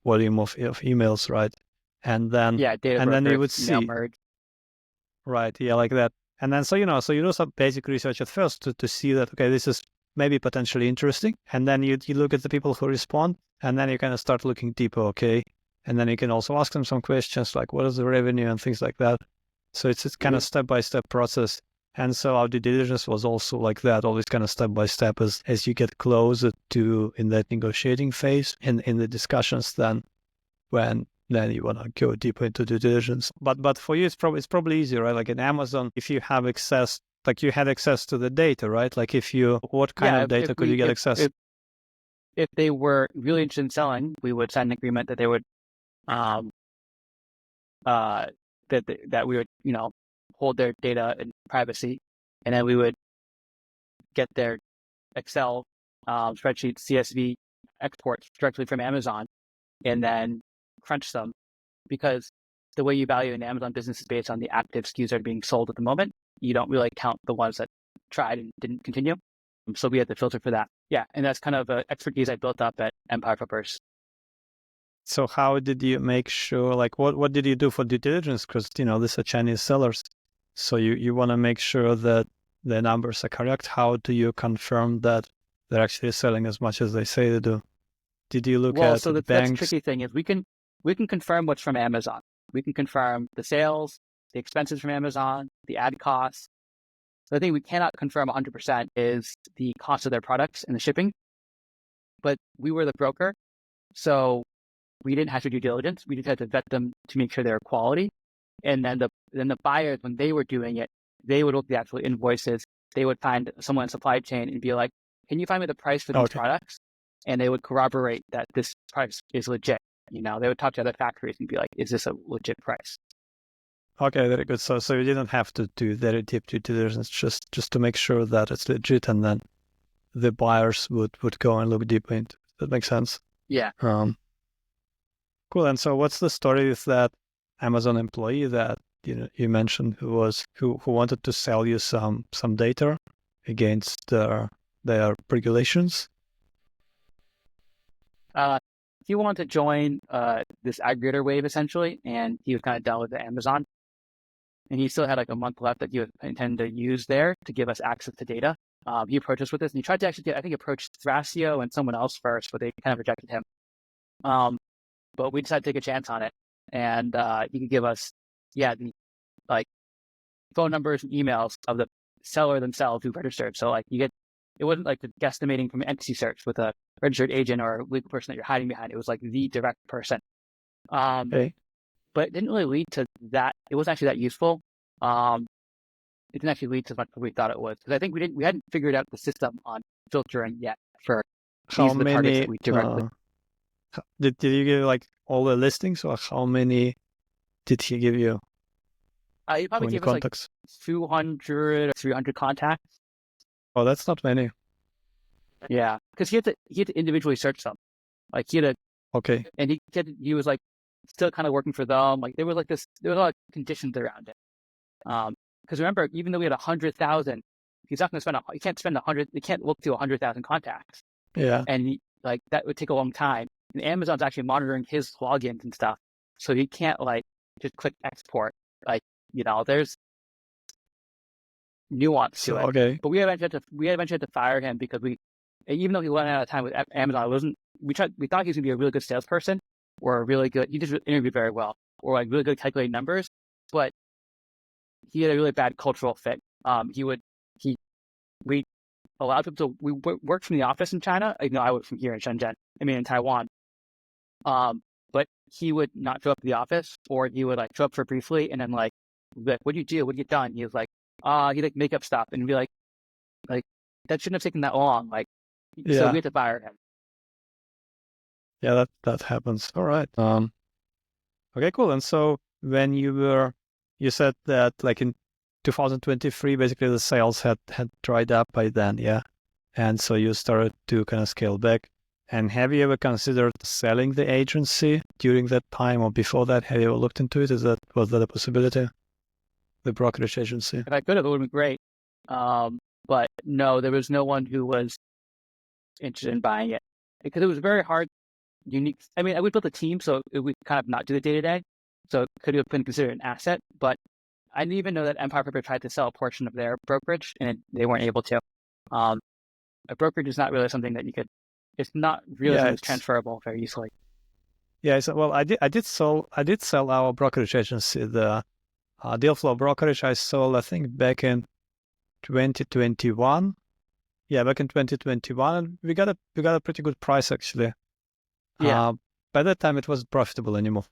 volume of emails, right? And then data and then you would brokers, email see, merge. right, yeah, like that. And then so you do some basic research at first to see that, okay, this is maybe potentially interesting. And then you look at the people who respond, and then you kind of start looking deeper, okay? And then you can also ask them some questions like what is the revenue and things like that. So it's kind of step-by-step process. And so our due diligence was also like that, always kind of step-by-step as you get closer to in that negotiating phase in the discussions then you want to go deeper into due diligence. But for you, it's probably easier, right? Like in Amazon, if you have access, like you had access to the data, right? Like what kind of data could you get access? If they were really interested in selling, we would sign an agreement that they would, that we would, hold their data in privacy, and then we would get their Excel spreadsheet CSV exports directly from Amazon, and then crunch them, because the way you value an Amazon business is based on the active SKUs that are being sold at the moment. You don't really count the ones that tried and didn't continue. So we had to filter for that. Yeah, and that's kind of an expertise I built up at Empire Flippers. So how did you make sure, like what did you do for due diligence? Because, these are Chinese sellers. So you want to make sure that the numbers are correct. How do you confirm that they're actually selling as much as they say they do? Did you look at so that's the tricky thing is we can confirm what's from Amazon. We can confirm the sales, the expenses from Amazon, the ad costs. The thing we cannot confirm 100% is the cost of their products and the shipping. But we were the broker, so we didn't have to do diligence. We just had to vet them to make sure they're quality. And then the buyers, when they were doing it, they would look at the actual invoices. They would find someone in supply chain and be like, "Can you find me the price for these products?" And they would corroborate that this price is legit. They would talk to other factories and be like, "Is this a legit price?" Okay, very good. So you didn't have to do very deep due diligence, just to make sure that it's legit, and then the buyers would go and look deeper into it. That makes sense. Yeah. Cool. And so what's the story with that Amazon employee that you mentioned who wanted to sell you some data against their regulations? He wanted to join this aggregator wave essentially, and he was kind of done with the Amazon. And he still had like a month left that he would intend to use there to give us access to data. He approached us with this, and he tried to actually approach Thrasio and someone else first, but they kind of rejected him. But we decided to take a chance on it, and he could give us, the phone numbers and emails of the seller themselves who registered. So like it wasn't like the guesstimating from entity search with a registered agent or a legal person that you're hiding behind. It was like the direct person. Okay. But it didn't really lead to that. It wasn't actually that useful. It didn't actually lead to as much as we thought it was, because I think we hadn't figured out the system on filtering yet for these are the targets that we directly. Did you give like all the listings, or how many did he give you? He probably gave us like 200 or 300 contacts. Oh, that's not many. Yeah, because he had to individually search them. Like he had to. Okay. And he was like still kind of working for them. Like there was a lot of conditions around it. Because remember, even though we had 100,000, he's not going to spend. He can't spend 100. He can't look to 100,000 contacts. Yeah. And that would take a long time. And Amazon's actually monitoring his logins and stuff, so he can't like just click export. Like there's nuance to it. Okay. But we eventually had to fire him because even though he went out of time with Amazon, we thought he was going to be a really good salesperson or he just interviewed very well or like really good calculating numbers, but he had a really bad cultural fit. We allowed people to, we worked from the office in China. I work from here in Shenzhen, in Taiwan. But he would not show up to the office, or he would like show up for briefly and then like, what do you do? What do you get done? He was like, he'd like make up stuff and be like that shouldn't have taken that long. So we had to fire him. Yeah, that happens. All right. Okay, cool. And so when you said that like in 2023, basically the sales had dried up by then, yeah? And so you started to kind of scale back. And have you ever considered selling the agency during that time or before that? Have you ever looked into it? Was that a possibility? The brokerage agency? If I could have, it would have been great. But no, there was no one who was interested in buying it because it was very hard, unique. I mean, we built a team, so it would kind of not do the day-to-day. So it could have been considered an asset, but I didn't even know that Empire Flipper tried to sell a portion of their brokerage and they weren't able to. A brokerage is not really something that it's not really something that's transferable very easily. Yeah, so, well, I did sell our brokerage agency, the Deal Flow Brokerage. I sold, I think, back in 2021. Yeah, back in 2021, and we got a pretty good price actually. Yeah. By that time, it wasn't profitable anymore.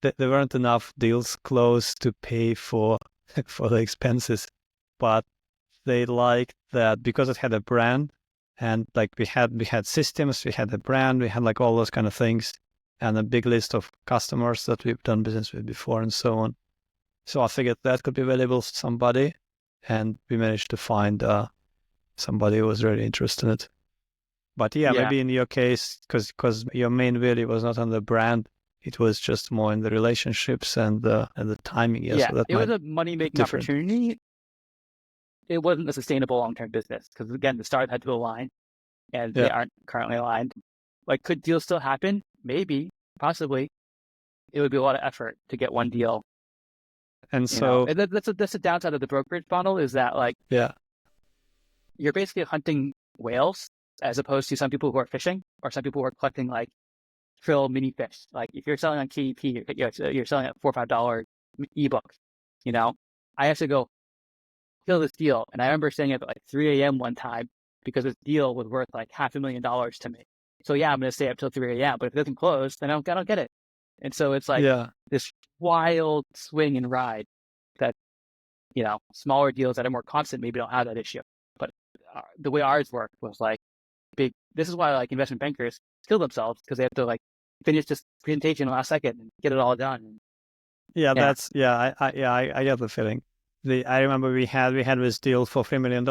There weren't enough deals closed to pay for the expenses, but they liked that because it had a brand, and like we had systems, we had a brand, we had like all those kind of things, and a big list of customers that we've done business with before and so on. So I figured that could be valuable to somebody, and we managed to find somebody who was really interested in it. But yeah, maybe in your case, because your main value was not on the brand, it was just more in the relationships and the timing. Yeah, so that it was a money-making opportunity. It wasn't a sustainable long-term business because, again, the stars had to align, and they aren't currently aligned. Like, could deals still happen? Maybe, possibly. It would be a lot of effort to get one deal. And so and that's the downside of the brokerage model is that, like, you're basically hunting whales as opposed to some people who are fishing or some people who are collecting like krill mini fish. Like if you're selling on KEP, you're selling at $4 or $5 ebooks. I have to go kill this deal, and I remember staying up at like 3 a.m. one time because this deal was worth like $500,000 to me. So yeah, I'm going to stay up till 3 a.m. But if it doesn't close, then I don't get it. And so it's like this wild swing and ride that smaller deals that are more constant maybe don't have that issue. But the way ours worked was like big. This is why like investment bankers kill themselves because they have to like finish this presentation last second and get it all done. I get the feeling. I remember we had this deal for $3 million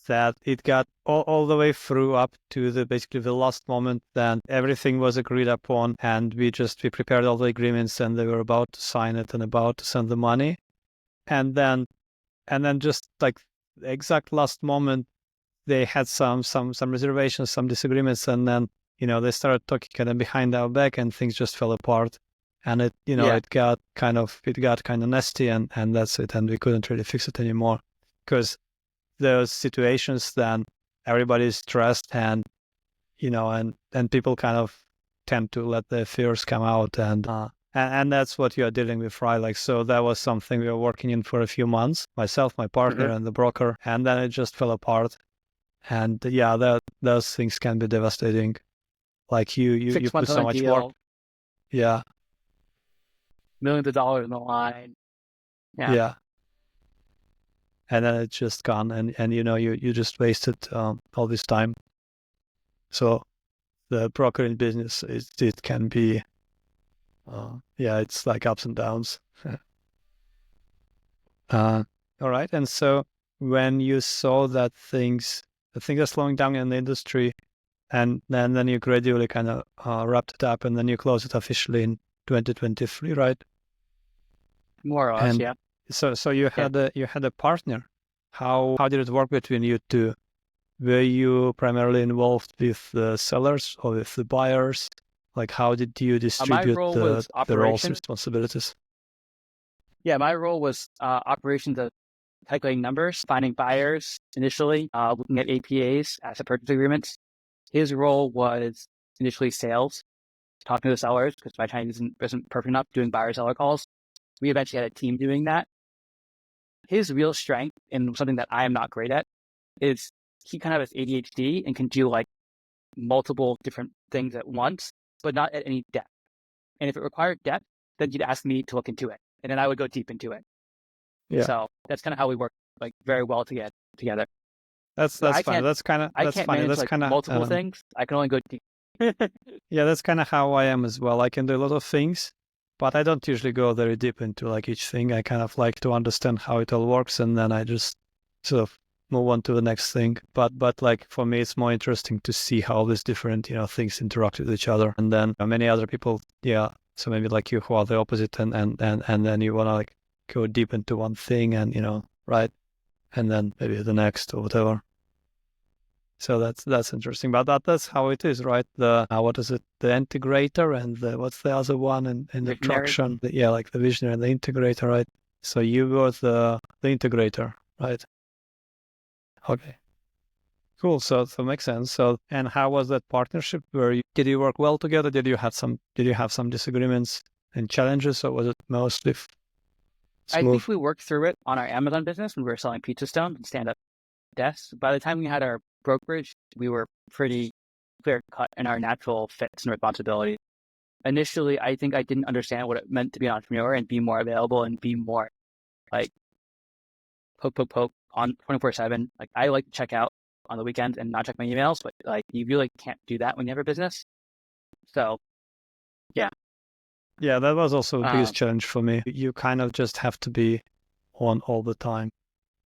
that it got all the way through up to basically the last moment. Then everything was agreed upon, and we prepared all the agreements, and they were about to sign it and about to send the money, and then just like the exact last moment, they had some reservations, some disagreements, and then they started talking kind of behind our back, and things just fell apart, and it got kind of nasty, and that's it, and we couldn't really fix it anymore because those situations then everybody's stressed, and and people kind of tend to let their fears come out, and that's what you are dealing with, right? Like, so that was something we were working in for a few months, myself, my partner, and the broker, and then it just fell apart. And those things can be devastating. Like you put so much work. Yeah. Millions of dollars in the line. Yeah. And then it's just gone, and you just wasted all this time. So the brokering business it can be it's like ups and downs. All right. And so when you saw that things are slowing down in the industry, and then you gradually kind of wrapped it up, and then you closed it officially in 2023, right? More or less, yeah. So you had a partner. How did it work between you two? Were you primarily involved with the sellers or with the buyers? Like, how did you distribute the roles, responsibilities? Yeah, my role was operations of calculating numbers, finding buyers initially, looking at APAs, asset purchase agreements. His role was initially sales, talking to the sellers because my Chinese isn't perfect enough, doing buyer-seller calls. We eventually had a team doing that. His real strength, and something that I am not great at, is he kind of has ADHD and can do like multiple different things at once, but not at any depth. And if it required depth, then you'd ask me to look into it, and then I would go deep into it. Yeah. So that's kind of how we work like very well together. That's fine. That's kind of I can't manage like multiple things. I can only go deep. Yeah, that's kind of how I am as well. I can do a lot of things, but I don't usually go very deep into like each thing. I kind of like to understand how it all works, and then I just sort of move on to the next thing. But like for me, it's more interesting to see how these different things interact with each other, and then many other people. Yeah, so maybe like you who are the opposite, and then you want to like go deep into one thing, and right. and then maybe the next or whatever. So that's interesting. But that's how it is, right? The what is it? The integrator and what's the other one in the traction? Yeah, like the visionary and the integrator, right? So you were the integrator, right? Okay. Cool. So makes sense. So, and how was that partnership? Did you work well together? Did you have some disagreements and challenges, or was it mostly smooth? I think we worked through it on our Amazon business when we were selling pizza stones and stand-up desks. By the time we had our brokerage, we were pretty clear cut in our natural fits and responsibilities. Initially, I think I didn't understand what it meant to be an entrepreneur and be more available and be more like poke on 24/7. Like I like to check out on the weekends and not check my emails, but like you really can't do that when you have a business. So yeah. Yeah, that was also the biggest challenge for me. You kind of just have to be on all the time.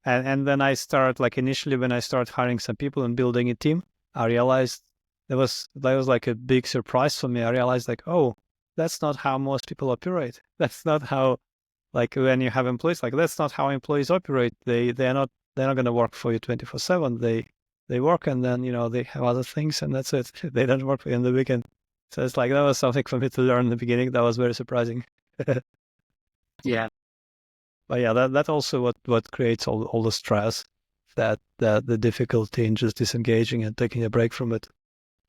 And then I start, like initially when I started hiring some people and building a team, I realized that was like a big surprise for me. I realized like, oh, that's not how most people operate. That's not how, like when you have employees, like that's not how employees operate. They're not going to work for you 24/7. They work and then, they have other things and that's it. They don't work for you in the weekend. So it's like, that was something for me to learn in the beginning. That was very surprising. Yeah. But yeah, that also what creates all the stress, that the difficulty in just disengaging and taking a break from it.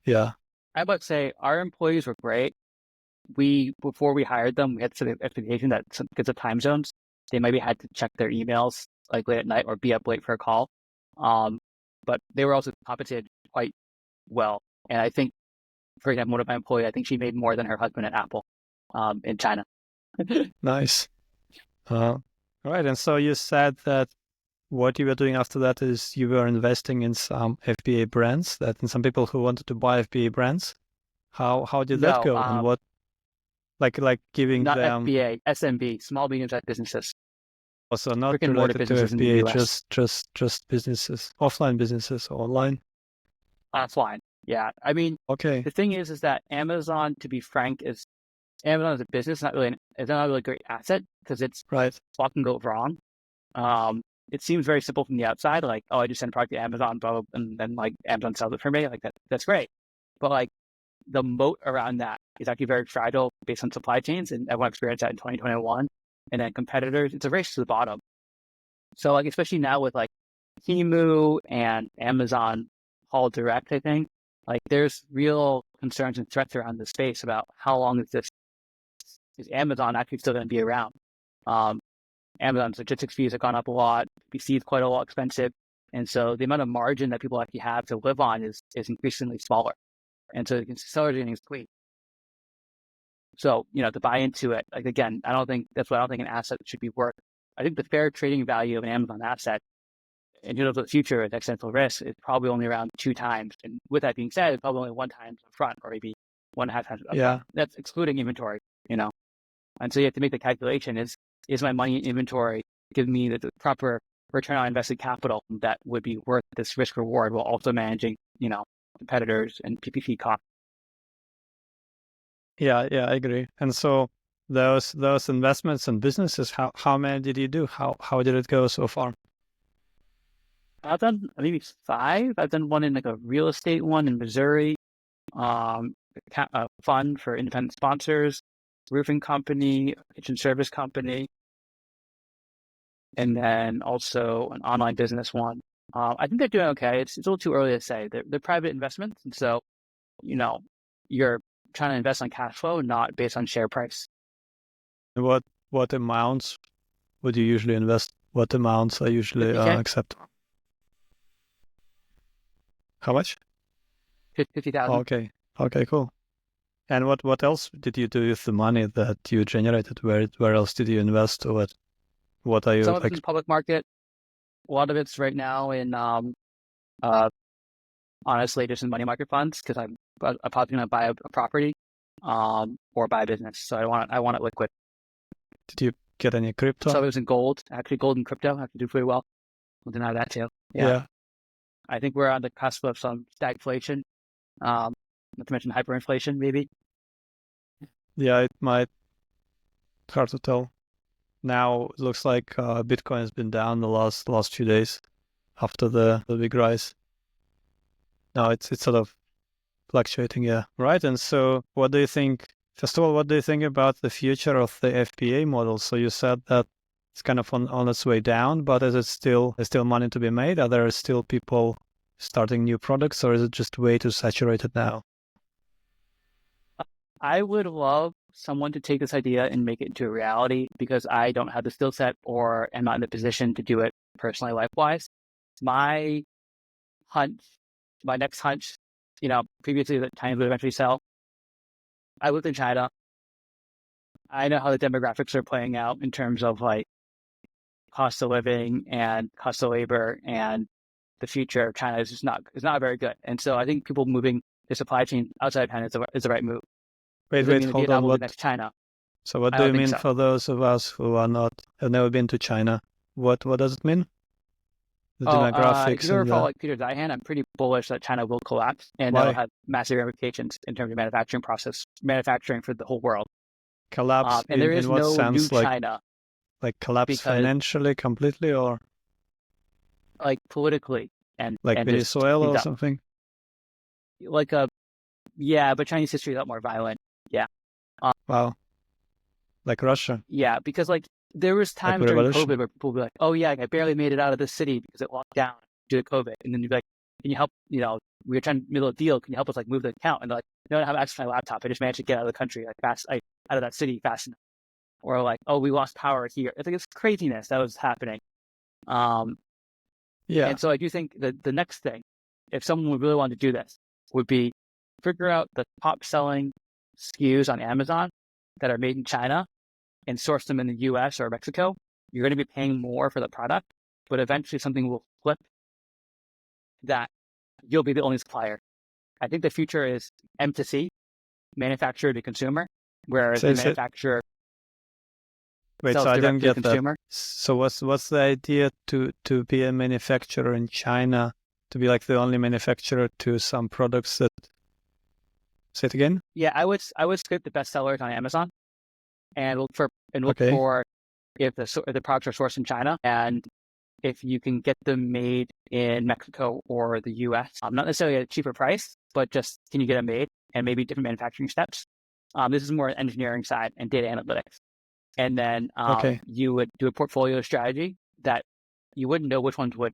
Yeah. I would say our employees were great. Before we hired them, we had some expectation that because of time zones, they maybe had to check their emails like late at night or be up late for a call. But they were also compensated quite well. And I think, for example, one of my employees, I think she made more than her husband at Apple in China. Nice. All right. And so you said that what you were doing after that is you were investing in some FBA brands, in some people who wanted to buy FBA brands. How did that go? And what, like giving not them FBA, SMB, small medium-sized businesses. Also not brick and mortar related to businesses in the FBA, US. just businesses, offline businesses or online. Offline. Yeah. I mean, Okay. the thing is that Amazon, to be frank, Amazon as a business, it's not a really great asset because it's Right. what can go wrong. It seems very simple from the outside, like, oh, I just send a product to Amazon, blah, blah, and then like Amazon sells it for me. Like that's great. But like the moat around that is actually very fragile based on supply chains, and everyone experienced that in 2021. And then competitors, it's a race to the bottom. So like, especially now with like Temu and Amazon Haul Direct, I think, like there's real concerns and threats around the space about how long is Amazon actually still going to be around? Amazon's logistics fees have gone up a lot. PC is quite a lot expensive. And so the amount of margin that people actually have to live on is increasingly smaller. And so the sellers are getting squeezed. So, to buy into it, like, again, I don't think an asset should be worth. I think the fair trading value of an Amazon asset, and the future at existential risk, is probably only around 2 times. And with that being said, it's probably only 1 time up front, or maybe 1.5 times up front. That's excluding inventory, And so you have to make the calculation, is my money in inventory giving me the proper return on invested capital that would be worth this risk reward while also managing, competitors and PPC costs. Yeah, I agree. And so those investments and businesses, how many did you do? How did it go so far? I've done maybe 5. I've done one in like a real estate one in Missouri, a fund for independent sponsors, roofing company, kitchen service company, and then also an online business one. I think they're doing okay. It's a little too early to say. They're private investments, and so you're trying to invest on cash flow, not based on share price. What amounts would you usually invest? What amounts are usually acceptable? How much? 50,000. Okay, cool. And what else did you do with the money that you generated? Where else did you invest, or what are you Some of it's in the public market. A lot of it's right now in honestly just in money market funds, because I'm probably going to buy a property or buy a business. So I want it liquid. Did you get any crypto? Some of it was in gold. Actually, gold and crypto have to do pretty well. We'll deny that too. Yeah. I think we're on the cusp of some stagflation. Not to mention hyperinflation, maybe. Yeah, it might. Hard to tell. now it looks like Bitcoin has been down the last few days after the big rise. Now it's sort of fluctuating, yeah, right? And so what do you think, first of all, what do you think about the future of the FBA model? So you said that it's kind of on its way down, but there's still money to be made? Are there still people starting new products, or is it just way too saturated now? I would love someone to take this idea and make it into a reality, because I don't have the skill set or am not in the position to do it personally, life-wise. My next hunch, previously that China would eventually sell. I lived in China. I know how the demographics are playing out in terms of like cost of living and cost of labor, and the future of China is not very good. And so I think people moving the supply chain outside of China is the right move. Wait, Does it mean that hold Vietnam on. will be What? next to China? So what I do don't you think mean so. for those of us who have never been to China? What does it mean? The If demographics you ever and follow the like Peter Zeihan, I'm pretty bullish that China will collapse, and that'll why have massive ramifications in terms of manufacturing for the whole world. collapse And there is in what no new sense? China, Like collapse because financially completely, or like politically like and just Venezuela speeds or up. something? Like yeah, but Chinese history is a lot more violent. Yeah. Wow, like Russia, Yeah, because like there was like times the during revolution. COVID where people would be like, "Oh yeah, I barely made it out of this city because it locked down due to COVID," and then you'd be like, "Can you help? We were trying to middle a deal. Can you help us like move the account?" And they're like, "No, I don't have access to my laptop. I just managed to get out of the country out of that city fast enough." Or like, "Oh, we lost power here." I think it's craziness that was happening. Yeah. And so I do think that the next thing, if someone would really want to do this, would be figure out the top selling SKUs on Amazon that are made in China and source them in the US or Mexico. You're going to be paying more for the product, but eventually something will flip that you'll be the only supplier. I think the future is M2C, manufacturer to consumer, whereas So the is it? manufacturer Wait, so sells I direct didn't to the get that. consumer. So what's the idea to be a manufacturer in China, to be like the only manufacturer to some products that? Say it again. Yeah, I would scrape the best sellers on Amazon and look Okay. for if the products are sourced in China, and if you can get them made in Mexico or the US, not necessarily at a cheaper price, but just can you get them made, and maybe different manufacturing steps. This is more engineering side and data analytics. And then Okay. you would do a portfolio strategy that you wouldn't know which ones would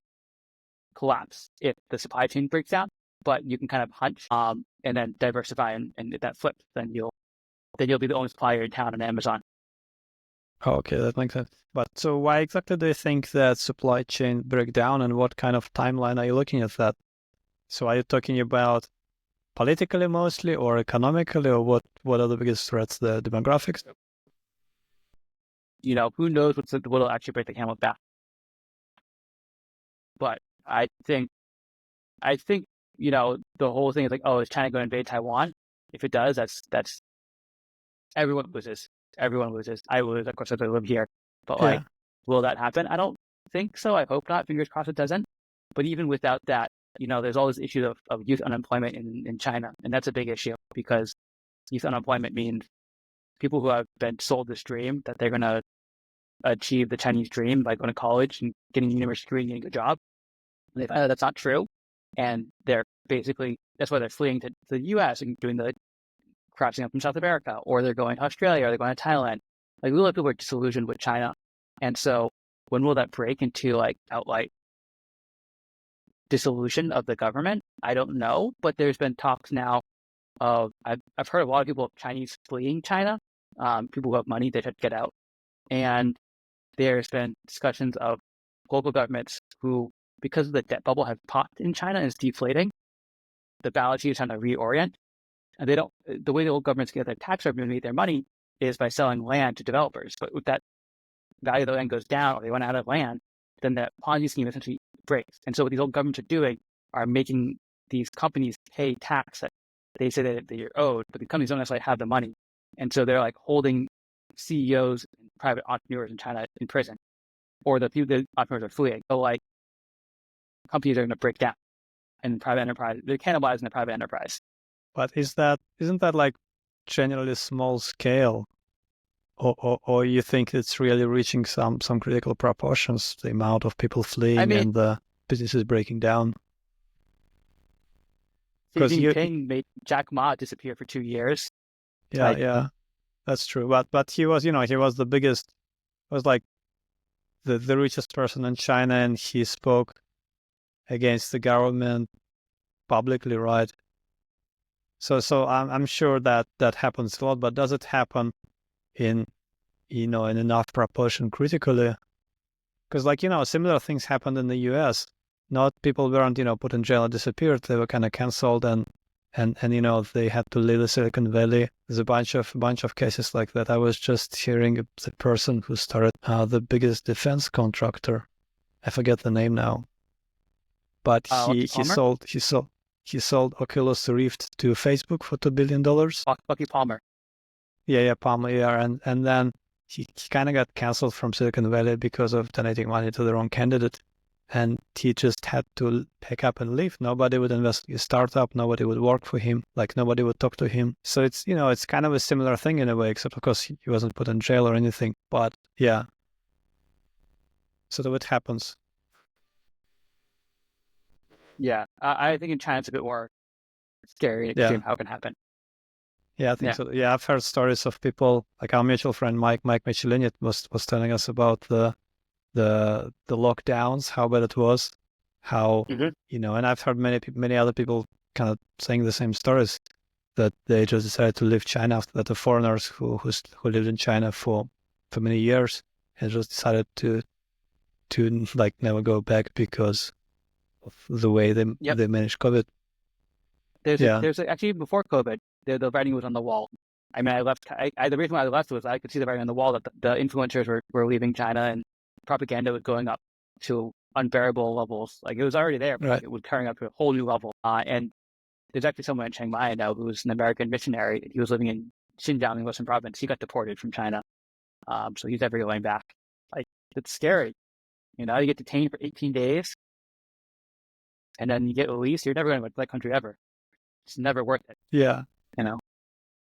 collapse if the supply chain breaks down, but you can kind of hunch and then diversify, and if that flips, then you'll be the only supplier in town on Amazon. Oh, okay, that makes sense. But so why exactly do you think that supply chain breakdown, and what kind of timeline are you looking at that? So are you talking about politically mostly, or economically, or what are the biggest threats? The demographics? Who knows what'll actually break the camel's back? But I think the whole thing is like, oh, is China going to invade Taiwan? If it does, that's everyone loses. Everyone loses. I lose, of course, as I live here. But like, Yeah. will that happen? I don't think so. I hope not. Fingers crossed it doesn't. But even without that, there's all this issue of youth unemployment in China, and that's a big issue, because youth unemployment means people who have been sold this dream that they're going to achieve the Chinese dream by going to college and getting a university degree and getting a job. And they find out that's not true, and they're basically, that's why they're fleeing to the US and doing the crossing up from South America, or they're going to Australia, or they're going to Thailand. Like, a lot of people are disillusioned with China. And so when will that break into like outright dissolution of the government? I don't know, but there's been talks now of, I've heard a lot of people, Chinese fleeing China, people who have money, they should get out. And there's been discussions of global governments who, because the debt bubble has popped in China and is deflating, the balance sheet is trying to reorient. And the way the old governments get their tax revenue and make their money is by selling land to developers. But with that value of the land goes down, or they run out of land, then the Ponzi scheme essentially breaks. And so what these old governments are doing are making these companies pay tax that they say that they're owed, but the companies don't necessarily have the money. And so they're like holding CEOs and private entrepreneurs in China in prison, or the entrepreneurs are fleeing. So like, companies are going to break down, and private enterprise, they're cannibalizing the private enterprise. But isn't that like generally small scale? or you think it's really reaching some critical proportions, the amount of people fleeing and the businesses breaking down? Xi Jinping made Jack Ma disappear for 2 years. Yeah, that's true. But he was, he was the biggest, was like the richest person in China, and he spoke against the government publicly, right? So I'm sure that happens a lot, but does it happen in in enough proportion critically? Because similar things happened in the US. Not people weren't put in jail or disappeared. They were kind of canceled and they had to leave the Silicon Valley. There's a bunch of cases like that. I was just hearing the person who started the biggest defense contractor. I forget the name now, but he sold Oculus Rift to Facebook for $2 billion. Bucky Palmer. Yeah, Palmer. Yeah, and then he kind of got canceled from Silicon Valley because of donating money to the wrong candidate. And he just had to pack up and leave. Nobody would invest in his startup. Nobody would work for him. Like, nobody would talk to him. So it's, it's kind of a similar thing in a way, except of course he wasn't put in jail or anything. But yeah. So that what happens. Yeah. I think in China it's a bit more scary and extreme how it can happen. Yeah, I think so. Yeah, I've heard stories of people, like our mutual friend Mike Michelini was telling us about the lockdowns, how bad it was, how and I've heard many other people kind of saying the same stories, that they just decided to leave China after that. The foreigners who lived in China for many years and just decided to like never go back because of the way they managed COVID. There's actually before COVID, the writing was on the wall. I mean, I left. The reason why I left was I could see the writing on the wall that the influencers were leaving China and propaganda was going up to unbearable levels. Like, it was already there, but it was carrying up to a whole new level. And there's actually someone in Chiang Mai now who was an American missionary. He was living in Xinjiang in Western Province. He got deported from China. So he's never going back. Like, it's scary. You get detained for 18 days and then you get released. You're never going to that country ever. It's never worth it. Yeah.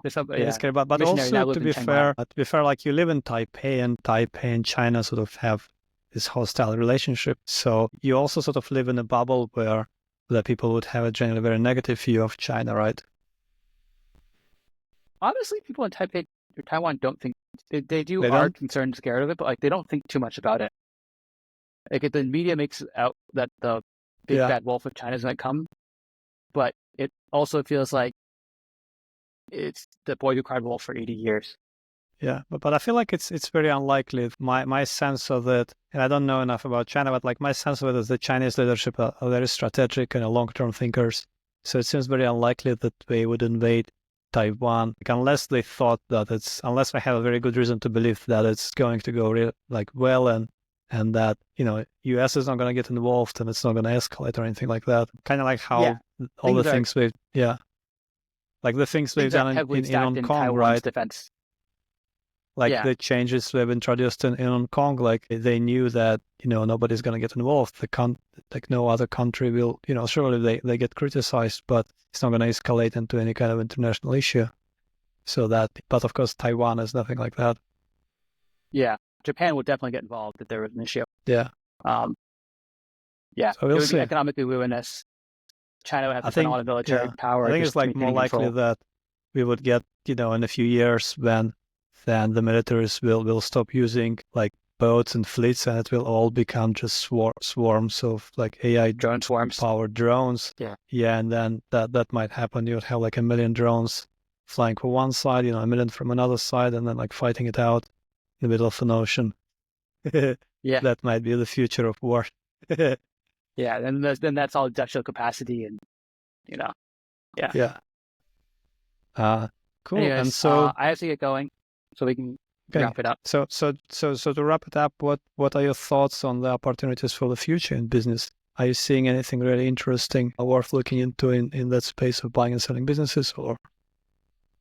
It's scary, but also to be fair, like, you live in Taipei, and Taipei and China sort of have this hostile relationship. So you also sort of live in a bubble where the people would have a generally very negative view of China, right? Honestly, people in Taipei or Taiwan don't think they are concerned, scared of it, but like they don't think too much about it. Like, if the media makes out that the big bad wolf of China is going to come, but it also feels like it's the boy who cried wolf for 80 years. Yeah, but I feel like it's very unlikely. My sense of it, and I don't know enough about China, but like my sense of it is the Chinese leadership are very strategic and long-term thinkers. So it seems very unlikely that they would invade Taiwan, like, unless they thought that unless they have a very good reason to believe that it's going to go well, and that US is not going to get involved and it's not going to escalate or anything like that. Kind of like how all the things like the things we've done in Hong Kong, right? Defense. Like the changes we've introduced in Hong Kong, like they knew that nobody's going to get involved. Like no other country will. Surely they get criticized, but it's not going to escalate into any kind of international issue. But of course, Taiwan is nothing like that. Yeah, Japan would definitely get involved if there was an issue. Yeah. So it would be economically ruinous. China would have to spend all the military power. I think it's like more likely that we would get, in a few years when then the militaries will stop using like boats and fleets, and it will all become just swarms of like AI drone swarms, powered drones. Yeah, and then that might happen. You would have like 1 million drones flying from one side, 1 million from another side, and then like fighting it out in the middle of an ocean. That might be the future of war. Then that's all industrial capacity, and cool. Anyways, and so I have to get going, so we can wrap it up. So to wrap it up, what are your thoughts on the opportunities for the future in business? Are you seeing anything really interesting or worth looking into in that space of buying and selling businesses, or?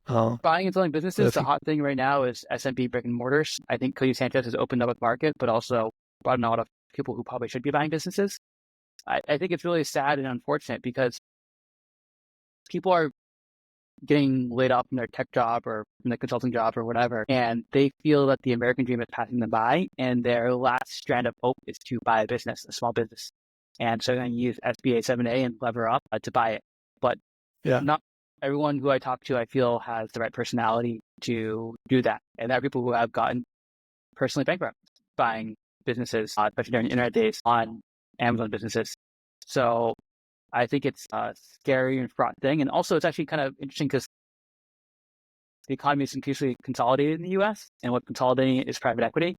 Buying and selling businesses, the hot thing right now is SMB brick and mortars. I think Cody Sanchez has opened up a market, but also brought in a lot of people who probably should be buying businesses. I think it's really sad and unfortunate because people are getting laid off from their tech job or from their consulting job or whatever, and they feel that the American dream is passing them by, and their last strand of hope is to buy a business, a small business. And so they're going to use FBA 7A and lever up to buy it. But not everyone who I talk to, I feel, has the right personality to do that. And there are people who have gotten personally bankrupt buying businesses, especially during the internet days, on Amazon businesses. So I think it's a scary and fraught thing. And also it's actually kind of interesting because the economy is increasingly consolidated in the US, and what's consolidating is private equity.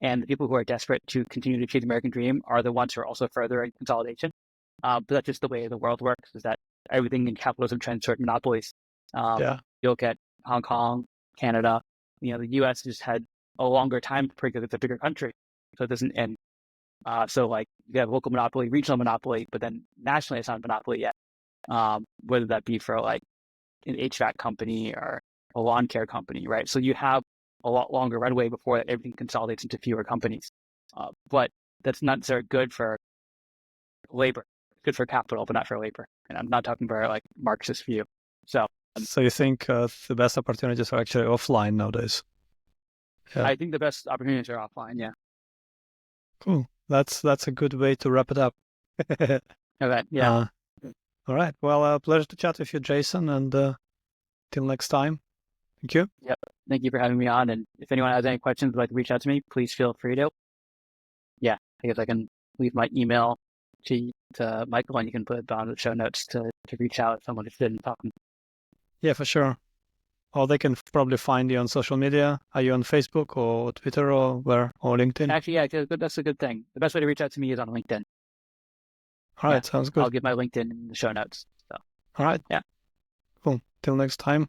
And the people who are desperate to continue to achieve the American dream are the ones who are also furthering consolidation. But that's just the way the world works, is that everything in capitalism trends toward monopolies. You look at Hong Kong, Canada, the US just had a longer time because it's a bigger country. So it doesn't end. So like you have local monopoly, regional monopoly, but then nationally it's not a monopoly yet. Whether that be for like an HVAC company or a lawn care company, right? So you have a lot longer runway before everything consolidates into fewer companies. But that's not necessarily good for labor. It's good for capital, but not for labor. And I'm not talking about like Marxist view. So you think the best opportunities are actually offline nowadays? Yeah. I think the best opportunities are offline. Yeah. Cool. That's a good way to wrap it up. Okay. Yeah. All right. Well, pleasure to chat with you, Jason, and till next time. Thank you. Yep. Thank you for having me on. And if anyone has any questions, would like to reach out to me, please feel free to. Yeah, I guess I can leave my email to Michael, and you can put it on the show notes to reach out if someone is interested in talking. Yeah, for sure. Or they can probably find you on social media. Are you on Facebook or Twitter or where, or LinkedIn? Actually, yeah, that's a good thing. The best way to reach out to me is on LinkedIn. All right, sounds good. I'll give my LinkedIn in the show notes. So. All right. Yeah. Cool. Till next time.